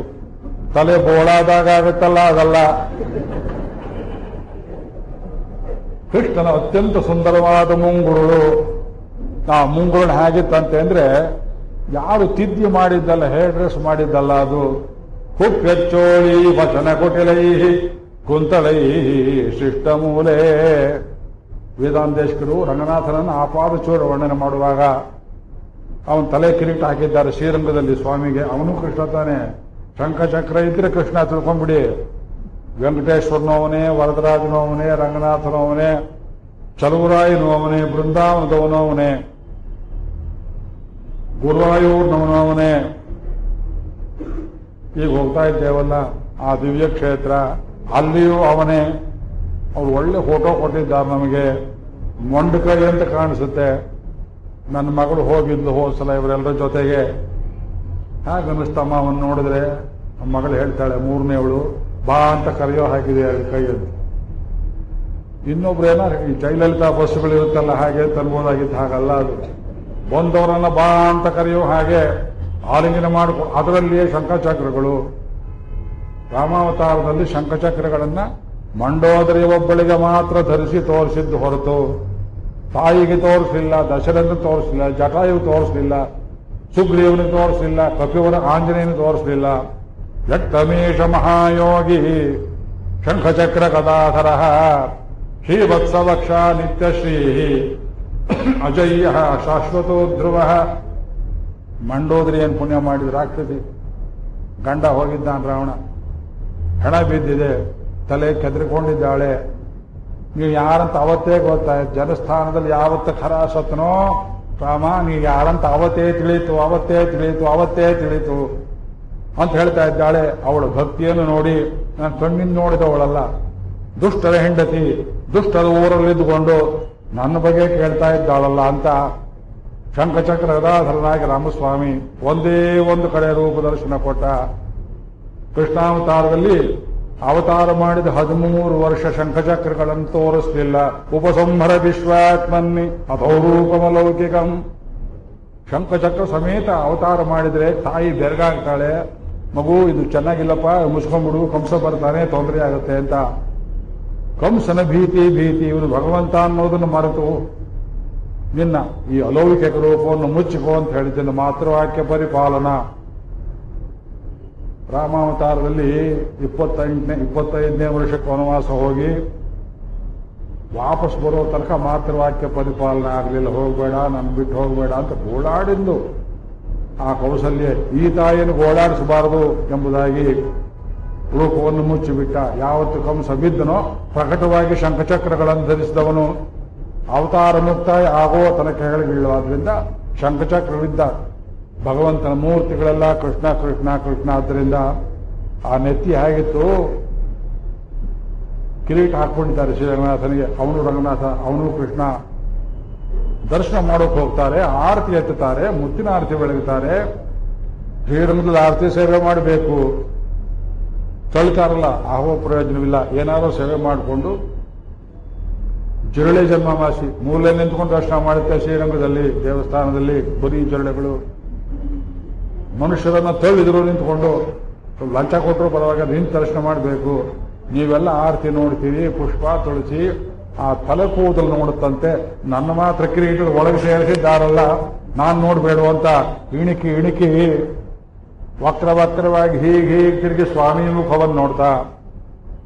S1: ತಲೆ ಬೋಳಾದಾಗ ಆಗುತ್ತಲ್ಲ, ಅದಲ್ಲ. ಕೃಷ್ಣನ ಅತ್ಯಂತ ಸುಂದರವಾದ ಮುಂಗುರುಳು. ಆ ಮುಂಗುರುಳು ಹೇಗಿತ್ತಂತೆ ಅಂದ್ರೆ ಯಾರು ತಿದ್ದಿ ಮಾಡಿದ್ದಲ್ಲ, ಹೇರ್ ಡ್ರೆಸ್ ಮಾಡಿದ್ದಲ್ಲ ಅದು. ಹುಪ್ಪೆಚ್ಚೋಳಿ ವಚನ ಕೊಟಿಲೈ ಕುಂತಲೈ ಶಿಷ್ಟ ಮೂಲೆ. ವೇದಾಂತೇಶ್ಕರು ರಂಗನಾಥನನ್ನು ಆಪಾದಚೂಡ ವರ್ಣನೆ ಮಾಡುವಾಗ ಅವನು ತಲೆ ಕಿರೀಟ ಹಾಕಿದ್ದಾರೆ ಶ್ರೀರಂಗದಲ್ಲಿ ಸ್ವಾಮಿಗೆ. ಅವನು ಕೃಷ್ಣ ತಾನೆ. ಶಂಖಚಕ್ರ ಇದ್ರೆ ಕೃಷ್ಣ ತಿಳ್ಕೊಂಡ್ಬಿಡಿ. ವೆಂಕಟೇಶ್ವರನವನೇ, ವರದರಾಜನವನೇ, ರಂಗನಾಥನವನೇ, ಚಲುವರಾಯನವನೇ, ಬೃಂದಾವನದವನವನೇ, ಗುರುವಾಯೂರ್ನವನವನೇ. ಈಗ ಹೋಗ್ತಾ ಇದ್ದೇವಲ್ಲ ಆ ದಿವ್ಯ ಕ್ಷೇತ್ರ, ಅಲ್ಲಿಯೂ ಅವನೇ. ಅವ್ರು ಒಳ್ಳೆ ಫೋಟೋ ಕೊಟ್ಟಿದ್ದಾರೆ ನಮಗೆ. ಮೊಂಡಕೈ ಅಂತ ಕಾಣಿಸುತ್ತೆ. ನನ್ನ ಮಗಳು ಹೋಗಿದ್ಲು ಹೋದ್ಸಲ ಇವರೆಲ್ಲರ ಜೊತೆಗೆ. ಹಾಗೆ ಅನ್ನಿಸ್ತಮ್ಮ ಅವನು ನೋಡಿದ್ರೆ. ನಮ್ಮ ಮಗಳು ಹೇಳ್ತಾಳೆ, ಮೂರನೇವಳು, ಬಾ ಅಂತ ಕರೆಯೋ ಹಾಕಿದೆ ಕೈಯಲ್ಲಿ. ಇನ್ನೊಬ್ರೇನ ಈ ಜಯಲಲಿತಾ ಬಸ್ಸುಗಳಿರುತ್ತಲ್ಲ ಹಾಗೆ ಅಂತ ಅನ್ಬೋದಾಗಿತ್ತು. ಹಾಗಲ್ಲ ಅದು. ಬಂದವರನ್ನ ಬಾ ಅಂತ ಕರೆಯೋ ಹಾಗೆ ಆಲಿಂಗನ ಮಾಡಿಕೊ. ಅದರಲ್ಲಿಯೇ ಶಂಖಚಕ್ರಗಳು. ರಾಮಾವತಾರದಲ್ಲಿ ಶಂಖಚಕ್ರಗಳನ್ನ ಮಂಡೋದರಿ ಒಬ್ಬಳಿಗೆ ಮಾತ್ರ ಧರಿಸಿ ತೋರಿಸಿದ್ದು ಹೊರತು ತಾಯಿಗೆ ತೋರಿಸಲಿಲ್ಲ, ದಶರಥನ ತೋರಿಸಲಿಲ್ಲ, ಜಟಾಯು ತೋರಿಸಲಿಲ್ಲ, ಸುಗ್ರೀವನಿಗೆ ತೋರಿಸಲಿಲ್ಲ, ಕಪಿವರ ಆಂಜನೇಯನ ತೋರಿಸಲಿಲ್ಲ. ಯಟ್ಟಮೇಶ ಮಹಾಯೋಗಿ ಶಂಖಚಕ್ರ ಗದಾಧರ ಶ್ರೀವತ್ಸವಕ್ಷ ನಿತ್ಯಶ್ರೀ ಅಜಯ್ಯ ಶಾಶ್ವತೋ ಧ್ರುವ. ಮಂಡೋದರಿ ಏನು ಪುಣ್ಯ ಮಾಡಿದ್ರು ರಾಕ್ಷಸಿ. ಗಂಡ ಹೋಗಿದ್ದಾನೆ ರಾವಣ, ಹೆಣ ಬಿದ್ದಿದೆ, ತಲೆ ಕೆದರಿಕೊಂಡಿದ್ದಾಳೆ. ನೀವು ಯಾರಂತ ಅವತ್ತೇ ಗೊತ್ತಾಯ್ತು. ಜನಸ್ಥಾನದಲ್ಲಿ ಯಾವತ್ತು ಖರ ಸತ್ನೋ ರಾಮ, ನೀವು ಯಾರಂತ ಅವತ್ತೇ ತಿಳಿಯಿತು, ಅವತ್ತೇ ತಿಳಿಯಿತು, ಅವತ್ತೇ ತಿಳಿಯಿತು ಅಂತ ಹೇಳ್ತಾ ಇದ್ದಾಳೆ. ಅವಳ ಭಕ್ತಿಯನ್ನು ನೋಡಿ ನಾನು ಕಣ್ಣಿಂದ ನೋಡಿದವಳಲ್ಲ. ದುಷ್ಟರ ಹೆಂಡತಿ, ದುಷ್ಟರ ಊರಲ್ಲಿದ್ದುಕೊಂಡು ನನ್ನ ಬಗ್ಗೆ ಕೇಳ್ತಾ ಇದ್ದಾಳಲ್ಲ ಅಂತ ಶಂಖಚಕ್ರ ಗದಾಧರನಾಗಿ ರಾಮಸ್ವಾಮಿ ಒಂದೇ ಒಂದು ಕಡೆ ರೂಪದರ್ಶನ ಕೊಟ್ಟ. ಕೃಷ್ಣಾವತಾರದಲ್ಲಿ ಅವತಾರ ಮಾಡಿದ 13 ವರ್ಷ ಶಂಖಚಕ್ರಗಳನ್ನು ತೋರಿಸಲಿಲ್ಲ. ಉಪಸಂಹರ ವಿಶ್ವಾತ್ಮನ್ನಿ ಅಥೌರೂಪಮಲೌಕಿಕಂ. ಶಂಖಚಕ್ರ ಸಮೇತ ಅವತಾರ ಮಾಡಿದ್ರೆ ತಾಯಿ ಬೆರಗಾಗ್ತಾಳೆ. ಮಗು ಇದು ಚೆನ್ನಾಗಿಲ್ಲಪ್ಪ, ಮುಚ್ಕೊಂಡ್ಬಿಡು, ಕಂಸ ಬರ್ತಾನೆ, ತೊಂದರೆ ಆಗುತ್ತೆ ಅಂತ. ಕಂಸನ ಭೀತಿ ಇವನು ಭಗವಂತ ಅನ್ನೋದನ್ನು ಮರೆತು ನಿನ್ನ ಈ ಅಲೌಕಿಕ ರೂಪವನ್ನು ಮುಚ್ಚಿಕೋ ಅಂತ ಹೇಳಿದ್ದನ್ನು ಮಾತೃವಾಕ್ಯ ಪರಿಪಾಲನಾ. ರಾಮಾವತಾರದಲ್ಲಿ 25ನೇ ವರ್ಷಕ್ಕೆ ವನವಾಸ ಹೋಗಿ ವಾಪಸ್ ಬರೋ ತನಕ ಮಾತೃವಾಕ್ಯ ಪರಿಪಾಲನೆ ಆಗಲಿಲ್ಲ. ಹೋಗಬೇಡ, ನನ್ನ ಬಿಟ್ಟು ಹೋಗಬೇಡ ಅಂತ ಗೋಳಾಡಿದ್ದು ಆ ಕೌಸಲ್ಯ. ಈ ತಾಯಿಯನ್ನು ಗೋಳಾಡಿಸಬಾರದು ಎಂಬುದಾಗಿ ರೂಪವನ್ನು ಮುಚ್ಚಿಬಿಟ್ಟ. ಯಾವತ್ತು ಕಂಸ ಬಿದ್ದನೋ ಪ್ರಕಟವಾಗಿ ಶಂಖಚಕ್ರಗಳನ್ನು ಧರಿಸಿದವನು ಅವತಾರ ಮುಕ್ತಾಯ ಆಗೋ ತನಕ ಹೇಳಿಬೀಳುವಾದ್ರಿಂದ ಶಂಖಚಕ್ರವಿದ್ದ ಭಗವಂತನ ಮೂರ್ತಿಗಳೆಲ್ಲ ಕೃಷ್ಣ ಕೃಷ್ಣ ಕೃಷ್ಣ. ಆದ್ದರಿಂದ ಆ ನೆತ್ತಿ ಹೇಗಿತ್ತು, ಕಿರೀಟ ಹಾಕೊಂಡಿದ್ದಾರೆ ಶ್ರೀರಂಗನಾಥನಿಗೆ. ಅವನು ರಂಗನಾಥ, ಅವನು ಕೃಷ್ಣ. ದರ್ಶನ ಮಾಡೋಕೆ ಹೋಗ್ತಾರೆ, ಆರತಿ ಎತ್ತುತ್ತಾರೆ, ಮುತ್ತಿನ ಆರತಿ ಬೆಳಗುತ್ತಾರೆ. ಶ್ರೀರಂಗದಲ್ಲಿ ಆರತಿ ಸೇವೆ ಮಾಡಬೇಕು. ತಳ್ತಾರಲ್ಲ, ಆಗೋ ಪ್ರಯೋಜನವಿಲ್ಲ. ಏನಾದರೂ ಸೇವೆ ಮಾಡಿಕೊಂಡು ಜಿರಳೆ ಜನ್ಮವಾಸಿ ಮೂಲೆ ನಿಂತ್ಕೊಂಡು ದರ್ಶನ ಮಾಡುತ್ತೆ ಶ್ರೀರಂಗದಲ್ಲಿ ದೇವಸ್ಥಾನದಲ್ಲಿ. ಬರೀ ಜಿರಳೆಗಳು ಮನುಷ್ಯರನ್ನ ತಳ್ಳಿದ್ರು ನಿಂತ್ಕೊಂಡು. ಲಂಚ ಕೊಟ್ಟರು ಪರವಾಗಿ ನಿಂತು ದರ್ಶನ ಮಾಡಬೇಕು. ನೀವೆಲ್ಲ ಆರತಿ ನೋಡ್ತೀವಿ, ಪುಷ್ಪ ತುಳಸಿ, ಆ ತಲೆ ಕೂದಲು ನೋಡುತ್ತಂತೆ. ನನ್ನ ಮಾತ್ರ ಕಿರೀಟದ ಒಳಗೆ ಸೇರಿಸಿದ್ದಾರಲ್ಲ, ನಾನು ನೋಡ್ಬೇಡ ಅಂತ ಇಣಿಕಿ ವಕ್ರವಾಗಿ ಹೀಗೆ ತಿರುಗಿ ಸ್ವಾಮಿ ಮುಖವನ್ನು ನೋಡ್ತಾ.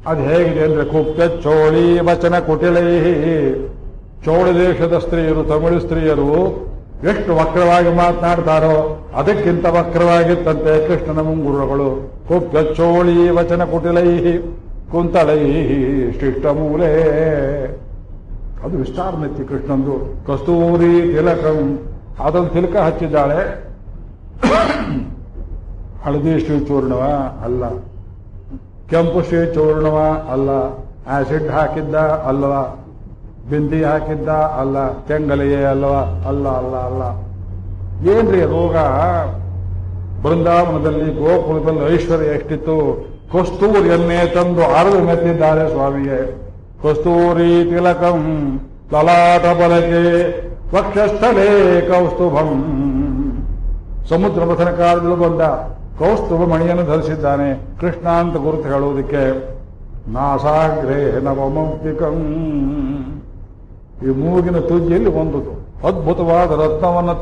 S1: ಅದು ಹೇಗಿದೆ ಅಂದ್ರೆ ಕುಪ್ತ ಚೋಳಿ ವಚನ ಕುಟಿಲೈ. ಚೋಳ ದೇಶದ ಸ್ತ್ರೀಯರು, ತಮಿಳು ಸ್ತ್ರೀಯರು ಎಷ್ಟು ವಕ್ರವಾಗಿ ಮಾತನಾಡ್ತಾರೋ ಅದಕ್ಕಿಂತ ವಕ್ರವಾಗಿತ್ತಂತೆ ಕೃಷ್ಣನ ಮುಂಗುರುಗಳು. ಕುಪ್ತ ಚೋಳಿ ವಚನ ಕುಟಿಲೈ ಕುಂತಲೈ ಶಿಷ್ಟ ಮೂಲೆ. ಅದು ವಿಸ್ತಾರ ನೆತ್ತಿ ಕೃಷ್ಣಂದು. ಕಸ್ತೂರಿ ತಿಲಕಂ, ಅದೊಂದು ತಿಲಕ ಹಚ್ಚಿದ್ದಾಳೆ. ಹಳದಿ ಶ್ರೀಚೂರ್ಣವ ಅಲ್ಲ, ಕೆಂಪು ಶ್ರೀಚೂರ್ಣವ ಅಲ್ಲ, ಆಸಿಡ್ ಹಾಕಿದ್ದ ಅಲ್ಲವ, ಬಿಂದಿ ಹಾಕಿದ್ದ ಅಲ್ಲ, ತೆಂಗಲೆಯೇ ಅಲ್ಲವ, ಅಲ್ಲ ಅಲ್ಲ ಅಲ್ಲ. ಏನ್ರಿ ರೋಗ? ಬೃಂದಾವನದಲ್ಲಿ ಗೋಕುಲದಲ್ಲಿ ಐಶ್ವರ್ಯ ಎಷ್ಟಿತ್ತು. ಕಸ್ತೂರಿಯನ್ನೇ ತಂದು ಅರದು ಮೆತ್ತಿದ್ದಾರೆ ಸ್ವಾಮಿಗೆ. ಕಸ್ತೂರಿ ತಿಲಕಂ ಲಲಾಟ ಬಲಕೆ ವಕ್ಷಸ್ಥಲೇ ಕೌಸ್ತುಭಂ. ಸಮುದ್ರ ಮಥನ ಕಾಲದಲ್ಲಿ ಬಂದ ಕೌಸ್ತುಭ ಮಣಿಯನ್ನು ಧರಿಸಿದ್ದಾನೆ ಕೃಷ್ಣ ಅಂತ ಗುರುತು ಹೇಳುವುದಕ್ಕೆ. ನಾಸಾಗ್ರೇ ನವಮೌಕ್ತಿಕಂ. ಈ ಮೂಗಿನ ತುದಿಯಲ್ಲಿ ಒಂದು ಅದ್ಭುತವಾದ ರತ್ನವನ್ನು